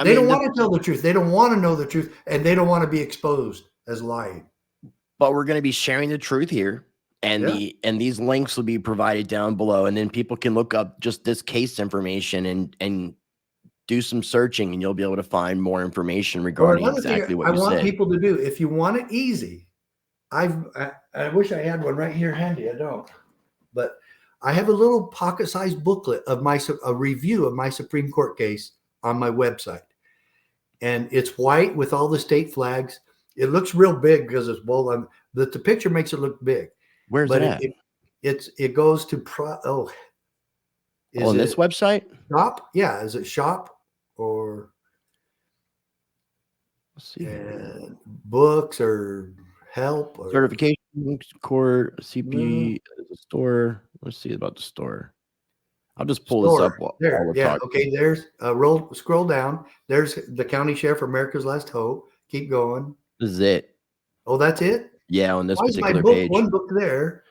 [SPEAKER 2] they don't want to tell the truth. They don't want to know the truth, and they don't want to be exposed as lying.
[SPEAKER 1] But we're going to be sharing the truth here, and these links will be provided down below, and then people can look up just this case information and do some searching, and you'll be able to find more information regarding exactly what you said.
[SPEAKER 2] I want people to do, if you want it easy, I wish I had one right here handy. I don't, but I have a little pocket-sized booklet of a review of my Supreme Court case on my website, and it's white with all the state flags. It looks real big because it's bold. The picture makes it look big.
[SPEAKER 1] Where's it at?
[SPEAKER 2] It goes to
[SPEAKER 1] on this website?
[SPEAKER 2] Shop? Yeah, is it shop or
[SPEAKER 1] let's see,
[SPEAKER 2] books or help or
[SPEAKER 1] certification court, CP, store? Let's see about the store. I'll just pull this up while we're talking.
[SPEAKER 2] Okay, there's scroll down. There's the County Sheriff for America's Last Hope. Keep going.
[SPEAKER 1] This is it.
[SPEAKER 2] Oh, that's it?
[SPEAKER 1] Yeah, on this particular page.
[SPEAKER 2] One book there.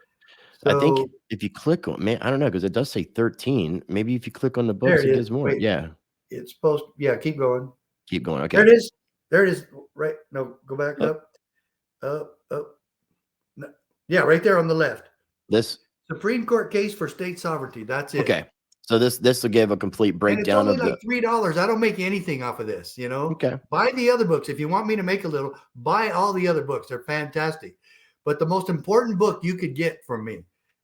[SPEAKER 1] So, I think if you click on, I don't know, because it does say 13. Maybe if you click on the books, it gives more. Wait, yeah.
[SPEAKER 2] It's supposed, keep going.
[SPEAKER 1] Keep going. Okay.
[SPEAKER 2] There it is. Right. No, go back up. No, Yeah, right there on the left.
[SPEAKER 1] This
[SPEAKER 2] Supreme Court case for state sovereignty. That's it.
[SPEAKER 1] okay. So this will give a complete breakdown
[SPEAKER 2] and it's only
[SPEAKER 1] of
[SPEAKER 2] like $3. I don't make anything off of this, you know.
[SPEAKER 1] Okay.
[SPEAKER 2] Buy the other books. If you want me to make a little, buy all the other books. They're fantastic. But the most important book you could get from me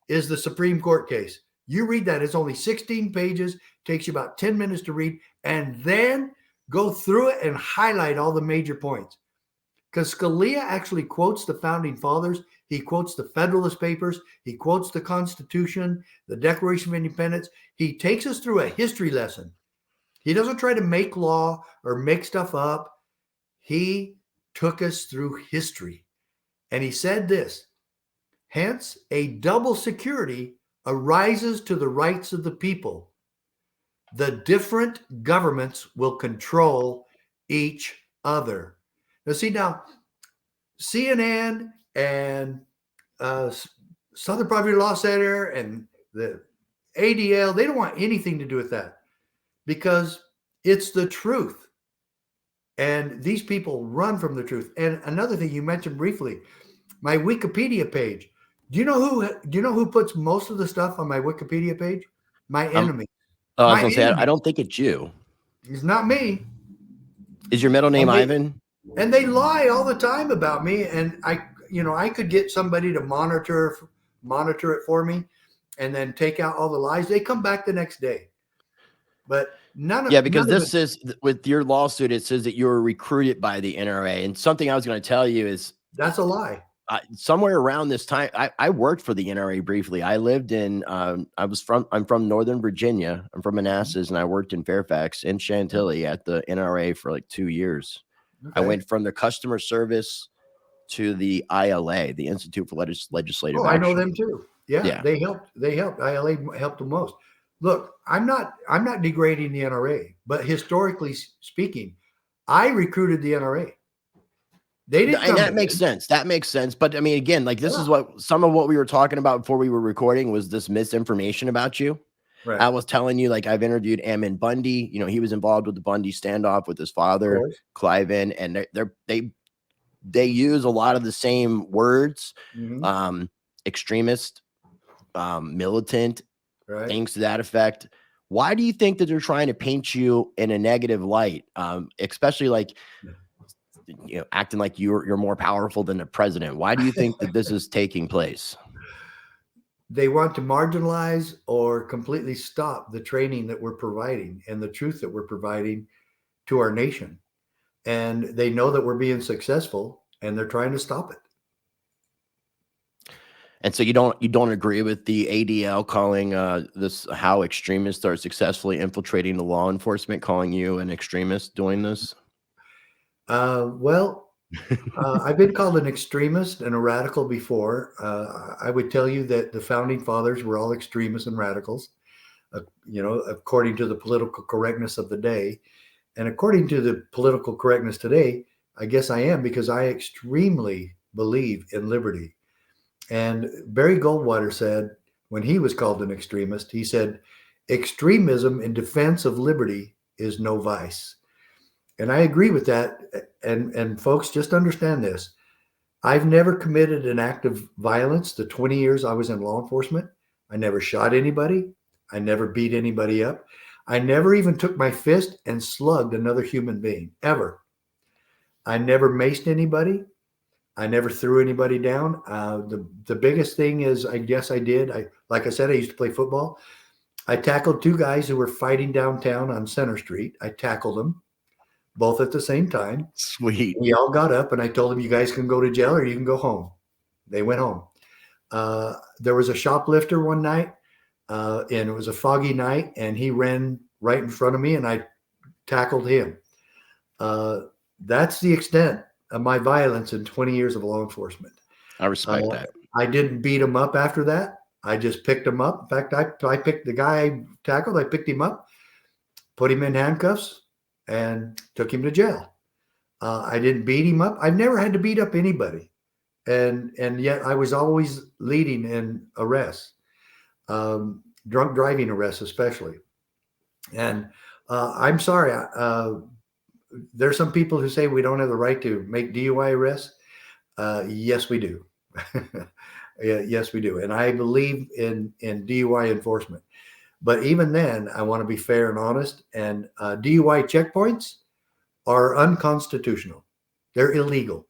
[SPEAKER 2] is the Supreme Court case. You read that. It's only 16 pages, takes you about 10 minutes to read, and then go through it and highlight all the major points. Because Scalia actually quotes the founding fathers. He quotes the Federalist Papers. He quotes the Constitution, the Declaration of Independence. He takes us through a history lesson. He doesn't try to make law or make stuff up. He took us through history. And he said this, hence a double security arises to the rights of the people. The different governments will control each other. Now, CNN and Southern Poverty Law Center and the ADL, they don't want anything to do with that because it's the truth. And these people run from the truth. And another thing you mentioned briefly, my Wikipedia page. Do you know who puts most of the stuff on my Wikipedia page? My enemy.
[SPEAKER 1] I was going to say, I don't think it's you.
[SPEAKER 2] It's not me.
[SPEAKER 1] Is your middle name Ivan?
[SPEAKER 2] And they lie all the time about me. And I could get somebody to monitor it for me and then take out all the lies. They come back the next day. But because
[SPEAKER 1] this is with your lawsuit, it says that you were recruited by the NRA. And something I was going to tell you is
[SPEAKER 2] that's a lie.
[SPEAKER 1] Somewhere around this time, I worked for the NRA briefly. I lived in, I'm from Northern Virginia. I'm from Manassas, and I worked in Fairfax and Chantilly at the NRA for like 2 years. Okay. I went from the customer service to the ILA, the Institute for Legislative Action.
[SPEAKER 2] I know them too. Yeah. They helped. ILA helped the most. Look, I'm not degrading the NRA, but historically speaking, I recruited the NRA. They didn't.
[SPEAKER 1] And that makes sense. That makes sense. But I mean, again, like this is what some of what we were talking about before we were recording was this misinformation about you. Right. I was telling you, like, I've interviewed Ammon Bundy. You know, he was involved with the Bundy standoff with his father, Cliven, and they use a lot of the same words, extremist, militant, things to that effect. Why do you think that they're trying to paint you in a negative light, especially like, acting like you're more powerful than the president? Why do you think that this is taking place?
[SPEAKER 2] They want to marginalize or completely stop the training that we're providing and the truth that we're providing to our nation. And they know that we're being successful and they're trying to stop it.
[SPEAKER 1] And so you don't agree with the ADL calling this how extremists are successfully infiltrating the law enforcement, calling you an extremist doing this?
[SPEAKER 2] I've been called an extremist and a radical before. I would tell you that the founding fathers were all extremists and radicals, according to the political correctness of the day. And according to the political correctness today, I guess I am, because I extremely believe in liberty. And Barry Goldwater said, when he was called an extremist, he said, extremism in defense of liberty is no vice. And I agree with that. And folks, just understand this. I've never committed an act of violence the 20 years I was in law enforcement. I never shot anybody. I never beat anybody up. I never even took my fist and slugged another human being, ever. I never maced anybody. I never threw anybody down. The biggest thing is, I guess I did. Like I said, I used to play football. I tackled two guys who were fighting downtown on Center Street. I tackled them both at the same time.
[SPEAKER 1] Sweet.
[SPEAKER 2] We all got up and I told them, you guys can go to jail or you can go home. They went home. There was a shoplifter one night and it was a foggy night and he ran right in front of me and I tackled him. That's the extent of my violence in 20 years of law enforcement.
[SPEAKER 1] I respect that.
[SPEAKER 2] I didn't beat him up after that. I just picked him up. In fact, I picked the guy I tackled. I picked him up, put him in handcuffs, and took him to jail. I didn't beat him up. I've never had to beat up anybody. And yet I was always leading in arrests, drunk driving arrests especially. And I'm sorry, there's some people who say we don't have the right to make DUI arrests. Yes, we do. Yes, we do. And I believe in DUI enforcement. But even then, I want to be fair and honest. And DUI checkpoints are unconstitutional. They're illegal.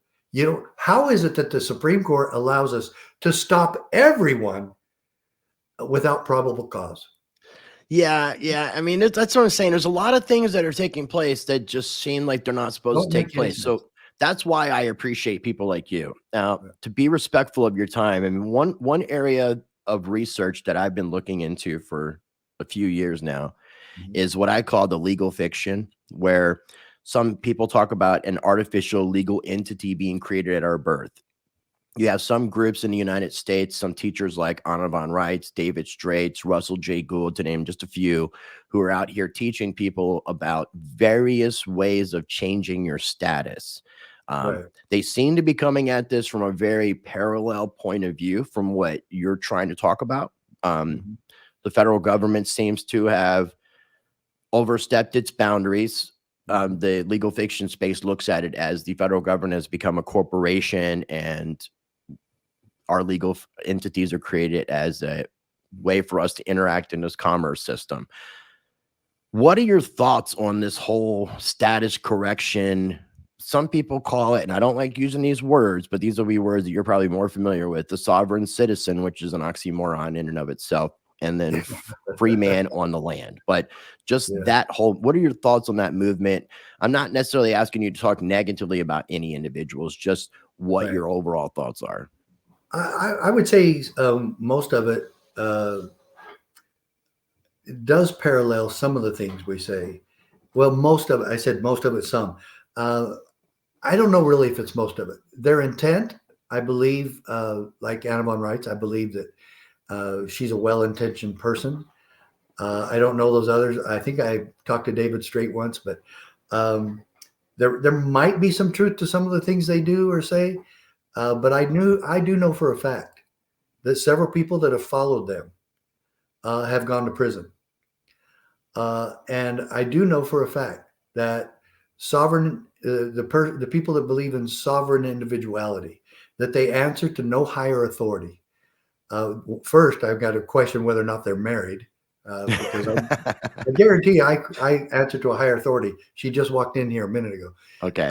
[SPEAKER 2] How is it that the Supreme Court allows us to stop everyone without probable cause?
[SPEAKER 1] Yeah. I mean, that's what I'm saying. There's a lot of things that are taking place that just seem like they're not supposed
[SPEAKER 2] Don't
[SPEAKER 1] to take
[SPEAKER 2] make any
[SPEAKER 1] place.
[SPEAKER 2] sense.
[SPEAKER 1] So that's why I appreciate people like you. Now, to be respectful of your time, I mean, one area of research that I've been looking into for a few years now is what I call the legal fiction, where some people talk about an artificial legal entity being created at our birth. You have some groups in the United States, some teachers like Anna von Reitz, David Straits, Russell J. Gould, to name just a few, who are out here teaching people about various ways of changing your status.
[SPEAKER 2] Right.
[SPEAKER 1] They seem to be coming at this from a very parallel point of view from what you're trying to talk about. The federal government seems to have overstepped its boundaries. The legal fiction space looks at it as the federal government has become a corporation, and our legal entities are created as a way for us to interact in this commerce system. What are your thoughts on this whole status correction? Some people call it, and I don't like using these words, but these will be words that you're probably more familiar with, the sovereign citizen, which is an oxymoron in and of itself, and then free man on the land. But just that whole, what are your thoughts on that movement? I'm not necessarily asking you to talk negatively about any individuals, just what your overall thoughts are.
[SPEAKER 2] I would say most of it does parallel some of the things we say. Well, most of it, I said most of it, some. I don't know really if it's most of it. Their intent, I believe, like Anna von Reitz, I believe that she's a well-intentioned person. I don't know those others. I think I talked to David Straight once, but there might be some truth to some of the things they do or say. But I do know for a fact that several people that have followed them have gone to prison. And I do know for a fact that the people that believe in sovereign individuality, that they answer to no higher authority. First, I've got to question whether or not they're married, because I guarantee I answer to a higher authority. She just walked in here a minute ago.
[SPEAKER 1] Okay.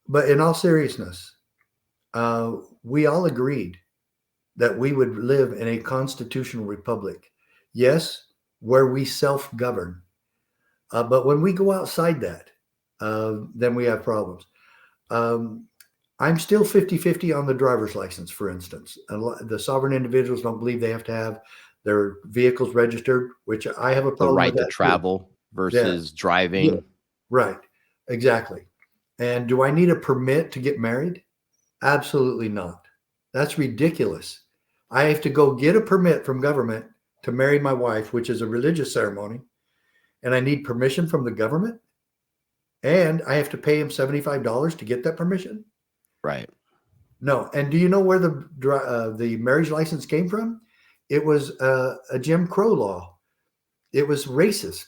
[SPEAKER 2] But in all seriousness, we all agreed that we would live in a constitutional republic. Yes, where we self-govern. But when we go outside that, then we have problems. I'm still 50-50 on the driver's license, for instance. The sovereign individuals don't believe they have to have their vehicles registered, which I have a problem with.
[SPEAKER 1] The right to travel versus driving.
[SPEAKER 2] Yeah. Right. Exactly. And do I need a permit to get married? Absolutely not. That's ridiculous. I have to go get a permit from government to marry my wife, which is a religious ceremony, and I need permission from the government, and I have to pay him $75 to get that permission?
[SPEAKER 1] Right.
[SPEAKER 2] No. And do you know where the marriage license came from? It was a Jim Crow law. It was racist.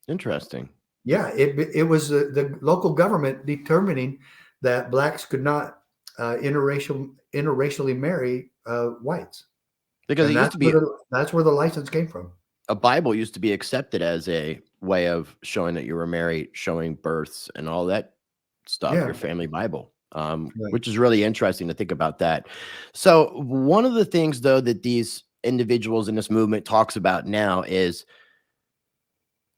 [SPEAKER 1] Interesting.
[SPEAKER 2] Yeah, it was the local government determining that blacks could not interracially marry whites.
[SPEAKER 1] Because
[SPEAKER 2] that's where the license came from.
[SPEAKER 1] A Bible used to be accepted as a way of showing that you were married, showing births and all that stuff, your family Bible, which is really interesting to think about that. So one of the things, though, that these individuals in this movement talks about now is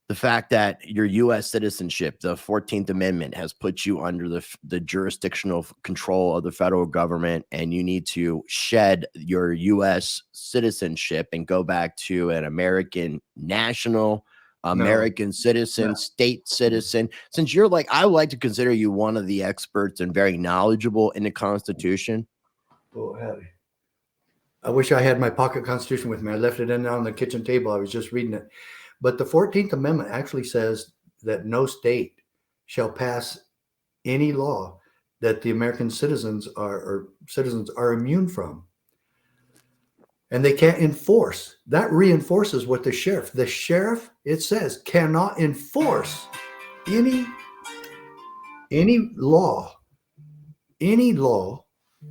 [SPEAKER 1] the fact that your U.S. citizenship, the 14th Amendment, has put you under the jurisdictional control of the federal government, and you need to shed your U.S. citizenship and go back to an American national, American citizen, state citizen. Since you're I would like to consider you one of the experts and very knowledgeable in the Constitution.
[SPEAKER 2] Oh, howdy. I wish I had my pocket Constitution with me. I left it in there on the kitchen table. I was just reading it. But the 14th Amendment actually says that no state shall pass any law that the American citizens are immune from. And they can't enforce. That reinforces what the sheriff, it says, cannot enforce any law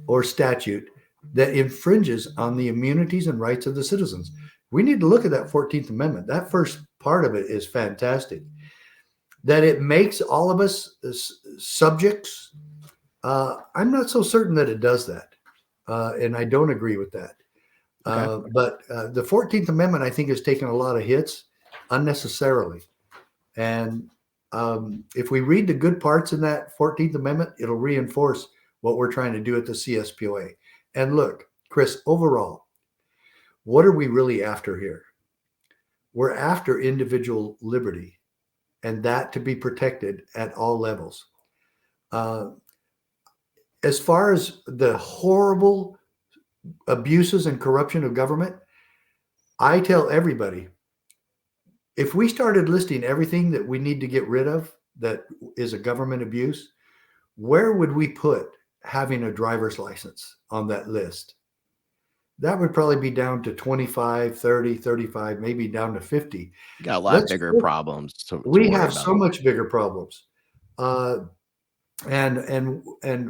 [SPEAKER 2] or statute that infringes on the immunities and rights of the citizens. We need to look at that 14th Amendment. That first part of it is fantastic. That it makes all of us subjects. I'm not so certain that it does that. And I don't agree with that.
[SPEAKER 1] Okay.
[SPEAKER 2] But the 14th Amendment, I think, has taken a lot of hits unnecessarily. And if we read the good parts in that 14th Amendment, it'll reinforce what we're trying to do at the CSPOA. And look, Chris, overall, what are we really after here? We're after individual liberty and that to be protected at all levels. As far as the horrible abuses and corruption of government, I tell everybody, if we started listing everything that we need to get rid of that is a government abuse, where would we put having a driver's license on that list? That would probably be down to 25, 30, 35, maybe down to 50.
[SPEAKER 1] You got a lot bigger problems to
[SPEAKER 2] we
[SPEAKER 1] worry
[SPEAKER 2] have
[SPEAKER 1] about.
[SPEAKER 2] so much bigger problems. And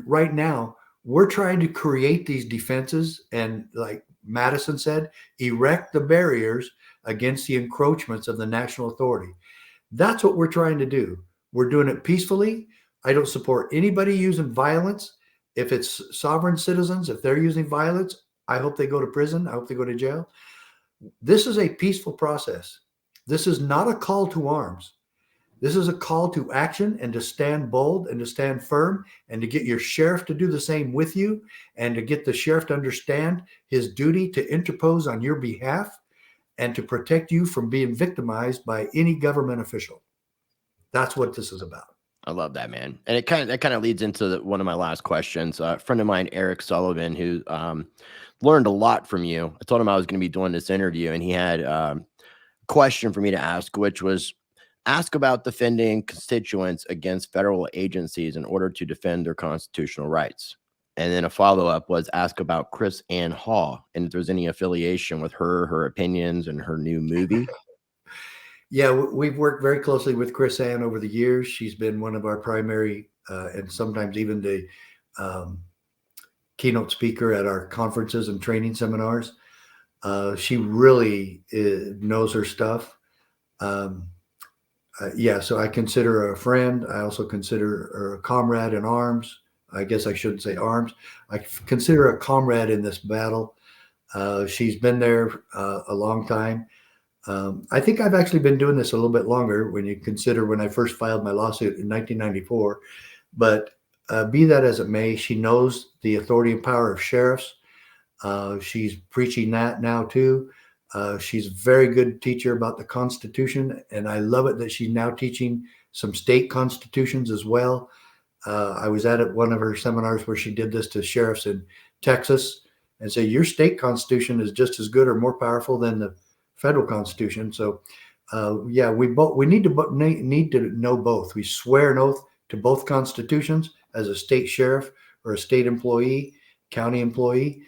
[SPEAKER 2] right now we're trying to create these defenses and, like Madison said, erect the barriers against the encroachments of the national authority. That's what we're trying to do. We're doing it peacefully. I don't support anybody using violence. If it's sovereign citizens, if they're using violence, I hope they go to prison. I hope they go to jail. This is a peaceful process. This is not a call to arms. This is a call to action and to stand bold and to stand firm and to get your sheriff to do the same with you and to get the sheriff to understand his duty to interpose on your behalf and to protect you from being victimized by any government official. That's what this is about.
[SPEAKER 1] I love that, man. And that kind of leads into one of my last questions. A friend of mine, Eric Sullivan, who learned a lot from you. I told him I was going to be doing this interview, and he had a question for me to ask, which was ask about defending constituents against federal agencies in order to defend their constitutional rights. And then a follow-up was ask about Chris Ann Hall and if there's any affiliation with her opinions, and her new movie.
[SPEAKER 2] Yeah, we've worked very closely with Chris Ann over the years. She's been one of our primary and sometimes even the keynote speaker at our conferences and training seminars. She really knows her stuff. Yeah, so I consider her a friend. I also consider her a comrade in arms. I guess I shouldn't say arms. I consider her a comrade in this battle. She's been there a long time. I think I've actually been doing this a little bit longer when you consider when I first filed my lawsuit in 1994. But be that as it may, she knows the authority and power of sheriffs. She's preaching that now too. She's a very good teacher about the Constitution, and I love it that she's now teaching some state constitutions as well. I was at one of her seminars where she did this to sheriffs in Texas and say, your state constitution is just as good or more powerful than the federal constitution. So yeah, we need to know both. We swear an oath to both constitutions as a state sheriff or a state employee, county employee.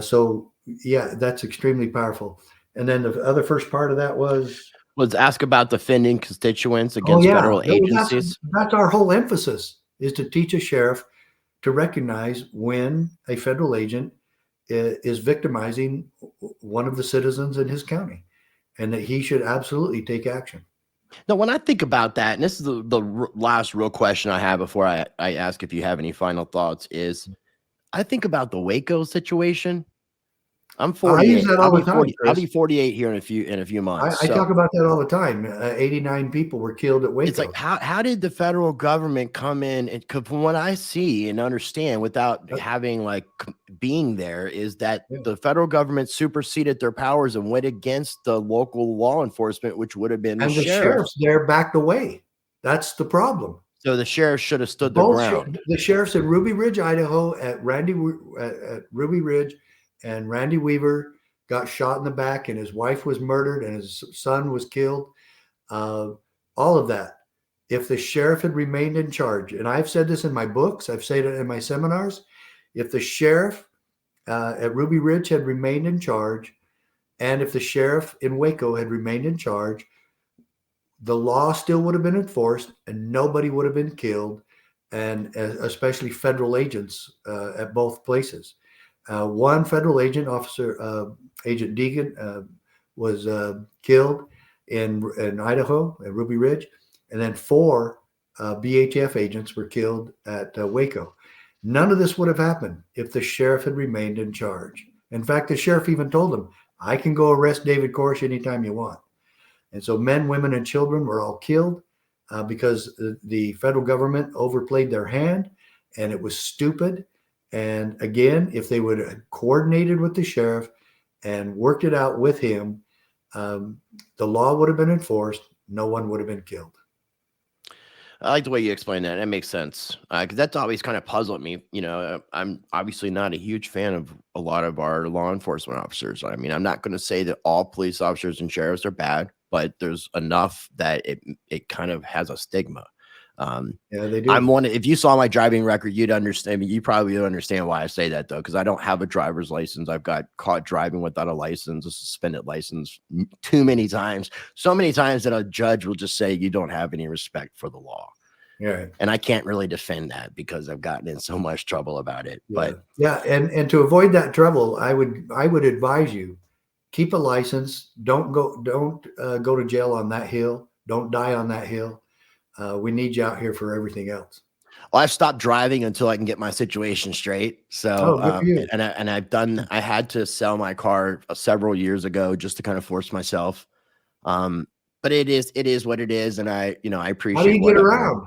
[SPEAKER 2] So yeah, that's extremely powerful. And then the other first part of that was
[SPEAKER 1] ask about defending constituents against federal agencies.
[SPEAKER 2] That's our whole emphasis, is to teach a sheriff to recognize when a federal agent is victimizing one of the citizens in his county, and that he should absolutely take action.
[SPEAKER 1] Now, when I think about that, and this is the last real question I have before I ask if you have any final thoughts, is I think about the Waco situation. I'm 48.
[SPEAKER 2] I use that all the time.
[SPEAKER 1] I'll be 48 here in a few months.
[SPEAKER 2] I talk about that all the time. 89 people were killed at Waco.
[SPEAKER 1] It's like, how did the federal government come in? And from what I see and understand without having being there, is that the federal government superseded their powers and went against the local law enforcement, which would have been the
[SPEAKER 2] sheriffs there backed away. That's the problem.
[SPEAKER 1] So the sheriff should have stood the ground.
[SPEAKER 2] The sheriffs in Ruby Ridge, Idaho, at Ruby Ridge, and Randy Weaver got shot in the back, and his wife was murdered, and his son was killed. All of that. If the sheriff had remained in charge, and I've said this in my books, I've said it in my seminars, if the sheriff at Ruby Ridge had remained in charge, and if the sheriff in Waco had remained in charge, the law still would have been enforced, and nobody would have been killed, and especially federal agents at both places. One federal agent, Agent Deegan, was killed in Idaho, at Ruby Ridge, and then 4 BHF agents were killed at Waco. None of this would have happened if the sheriff had remained in charge. In fact, the sheriff even told them, I can go arrest David Koresh anytime you want. And so men, women, and children were all killed because the federal government overplayed their hand, and it was stupid. And again, if they would have coordinated with the sheriff and worked it out with him, the law would have been enforced. No one would have been killed.
[SPEAKER 1] I like the way you explain that. That makes sense. Because that's always kind of puzzled me. You know, I'm obviously not a huge fan of a lot of our law enforcement officers. I mean, I'm not going to say that all police officers and sheriffs are bad, but there's enough that it kind of has a stigma.
[SPEAKER 2] Yeah, they do.
[SPEAKER 1] If you saw my driving record, you'd understand. I mean, you probably would understand why I say that, though, because I don't have a driver's license. I've got caught driving without a license, a suspended license too many times, so many times that a judge will just say you don't have any respect for the law.
[SPEAKER 2] Yeah.
[SPEAKER 1] And I can't really defend that because I've gotten in so much trouble about it.
[SPEAKER 2] Yeah.
[SPEAKER 1] But
[SPEAKER 2] yeah, and to avoid that trouble, I would advise you, keep a license. Don't go to jail on that hill. Don't die on that hill. We need you out here for everything else.
[SPEAKER 1] Well, I've stopped driving until I can get my situation straight. So, I had to sell my car several years ago just to kind of force myself. But it is what it is. And I appreciate.
[SPEAKER 2] How do you get around?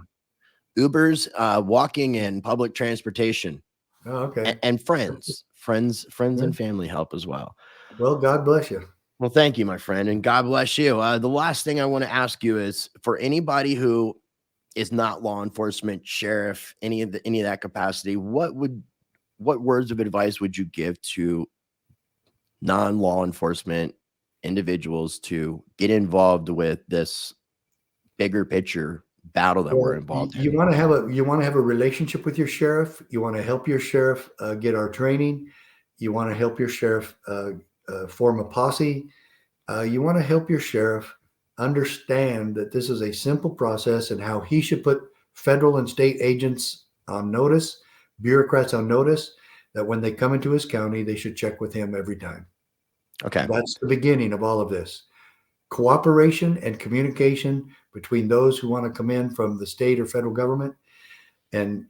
[SPEAKER 1] Ubers, walking, and public transportation.
[SPEAKER 2] Oh, okay.
[SPEAKER 1] And friends and family help as well.
[SPEAKER 2] Well, God bless you.
[SPEAKER 1] Well, thank you, my friend, and God bless you. The last thing I want to ask you is, for anybody who is not law enforcement, sheriff, any of that capacity, what words of advice would you give to non-law enforcement individuals to get involved with this bigger picture battle that we're involved in?
[SPEAKER 2] You want to have a relationship with your sheriff. You want to help your sheriff get our training. You want to help your sheriff form a posse. You want to help your sheriff understand that this is a simple process and how he should put federal and state agents on notice, bureaucrats on notice, that when they come into his county, they should check with him every time.
[SPEAKER 1] Okay.
[SPEAKER 2] That's the beginning of all of this. Cooperation and communication between those who want to come in from the state or federal government. And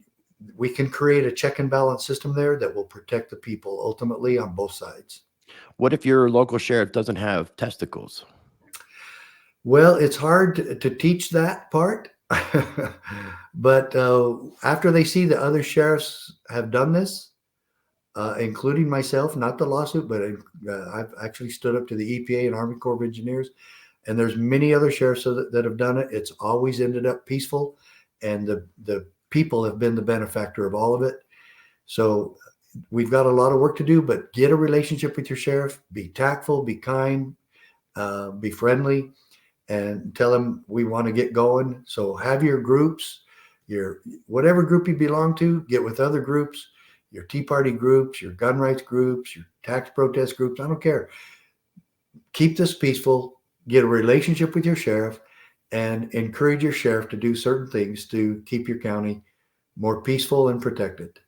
[SPEAKER 2] we can create a check and balance system there that will protect the people ultimately on both sides.
[SPEAKER 1] What if your local sheriff doesn't have testicles?
[SPEAKER 2] Well, it's hard to teach that part. But after they see that other sheriffs have done this, including myself, not the lawsuit, but I've actually stood up to the EPA and Army Corps of Engineers, and there's many other sheriffs that have done it. It's always ended up peaceful, and the people have been the benefactor of all of it. So we've got a lot of work to do, but get a relationship with your sheriff. Be tactful, be kind, be friendly, and tell them we want to get going. So have your groups, your whatever group you belong to, get with other groups, your Tea Party groups, your gun rights groups, your tax protest groups. I don't care. Keep this peaceful, get a relationship with your sheriff, and encourage your sheriff to do certain things to keep your county more peaceful and protected.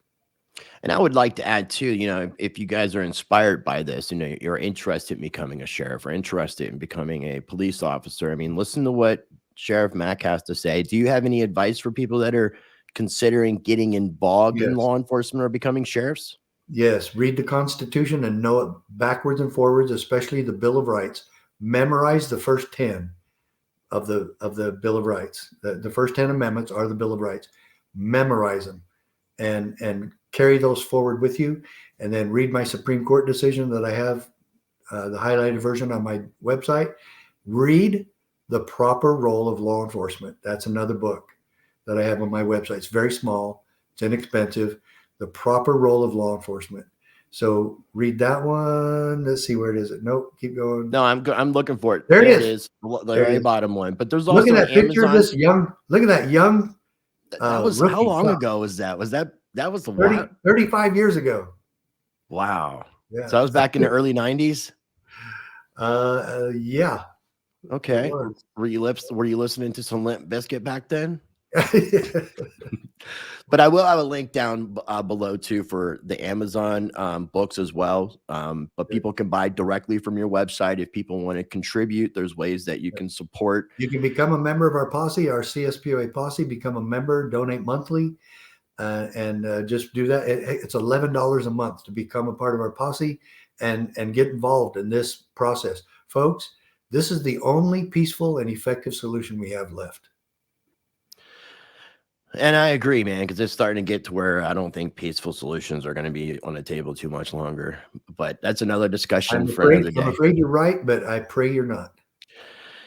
[SPEAKER 1] And I would like to add too, if you guys are inspired by this, you're interested in becoming a sheriff or interested in becoming a police officer. I mean, listen to what Sheriff Mack has to say. Do you have any advice for people that are considering getting involved in law enforcement or becoming sheriffs?
[SPEAKER 2] Yes. Read the Constitution and know it backwards and forwards, especially the Bill of Rights. Memorize the first 10 of the Bill of Rights. The first 10 amendments are the Bill of Rights. Memorize them and carry those forward with you. And then read my Supreme Court decision that I have, the highlighted version on my website. Read The Proper Role of Law Enforcement. That's another book that I have on my website. It's very small. It's inexpensive. The Proper Role of Law Enforcement. So read that one. Let's see, where it is. Nope, keep going.
[SPEAKER 1] No, I'm looking for it.
[SPEAKER 2] There it is.
[SPEAKER 1] The very bottom one. But there's also
[SPEAKER 2] look at that picture of this young. Look at that young.
[SPEAKER 1] That was how long ago was that? That was
[SPEAKER 2] 35 years ago.
[SPEAKER 1] Wow.
[SPEAKER 2] Yeah.
[SPEAKER 1] So I was back in the early 90s.
[SPEAKER 2] Yeah.
[SPEAKER 1] Okay. Were you listening to some Limp Bizkit back then? But I will have a link down below too for the Amazon books as well. But people can buy directly from your website. If people want to contribute, there's ways that you can support.
[SPEAKER 2] You can become a member of our posse, our CSPOA posse, become a member, donate monthly, and just do that. It's $11 a month to become a part of our posse and get involved in this process. Folks, this is the only peaceful and effective solution we have left.
[SPEAKER 1] And I agree, man, because it's starting to get to where I don't think peaceful solutions are going to be on the table too much longer. But that's another discussion for another day.
[SPEAKER 2] I'm afraid you're right, but I pray you're not.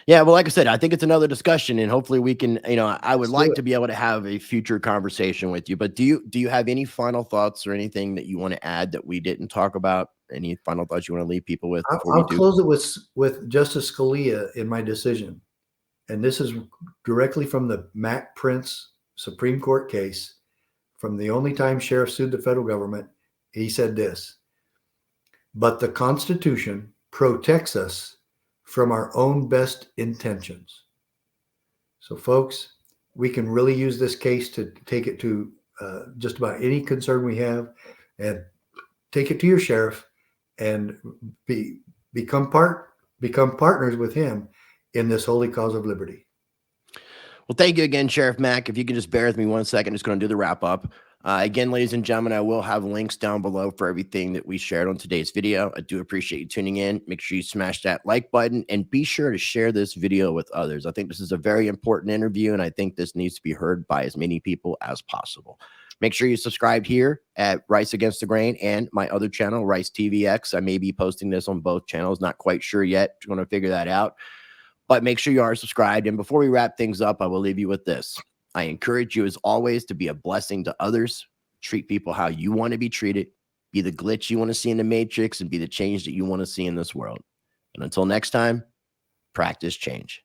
[SPEAKER 1] Yeah, well, like I said, I think it's another discussion, and hopefully we can, I would like to be able to have a future conversation with you. But do you have any final thoughts or anything that you want to add that we didn't talk about? Any final thoughts you want to leave people with before
[SPEAKER 2] I'll close it with Justice Scalia in my decision. And this is directly from the Mack Prince Supreme Court case, from the only time sheriff sued the federal government. He said this: but the Constitution protects us from our own best intentions. So, folks, we can really use this case to take it to just about any concern we have, and take it to your sheriff and become partners with him in this holy cause of liberty.
[SPEAKER 1] Well, thank you again, Sheriff Mack. If you can just bear with me 1 second, just going to do the wrap up. Again, ladies and gentlemen, I will have links down below for everything that we shared on today's video. I do appreciate you tuning in. Make sure you smash that like button and be sure to share this video with others. I think this is a very important interview, and I think this needs to be heard by as many people as possible. Make sure you subscribe here at Rice Against the Grain and my other channel, Rice TVX. I may be posting this on both channels. Not quite sure yet. Going to figure that out. But make sure you are subscribed. And before we wrap things up, I will leave you with this. I encourage you, as always, to be a blessing to others. Treat people how you want to be treated. Be the glitch you want to see in the matrix, and be the change that you want to see in this world. And until next time, practice change.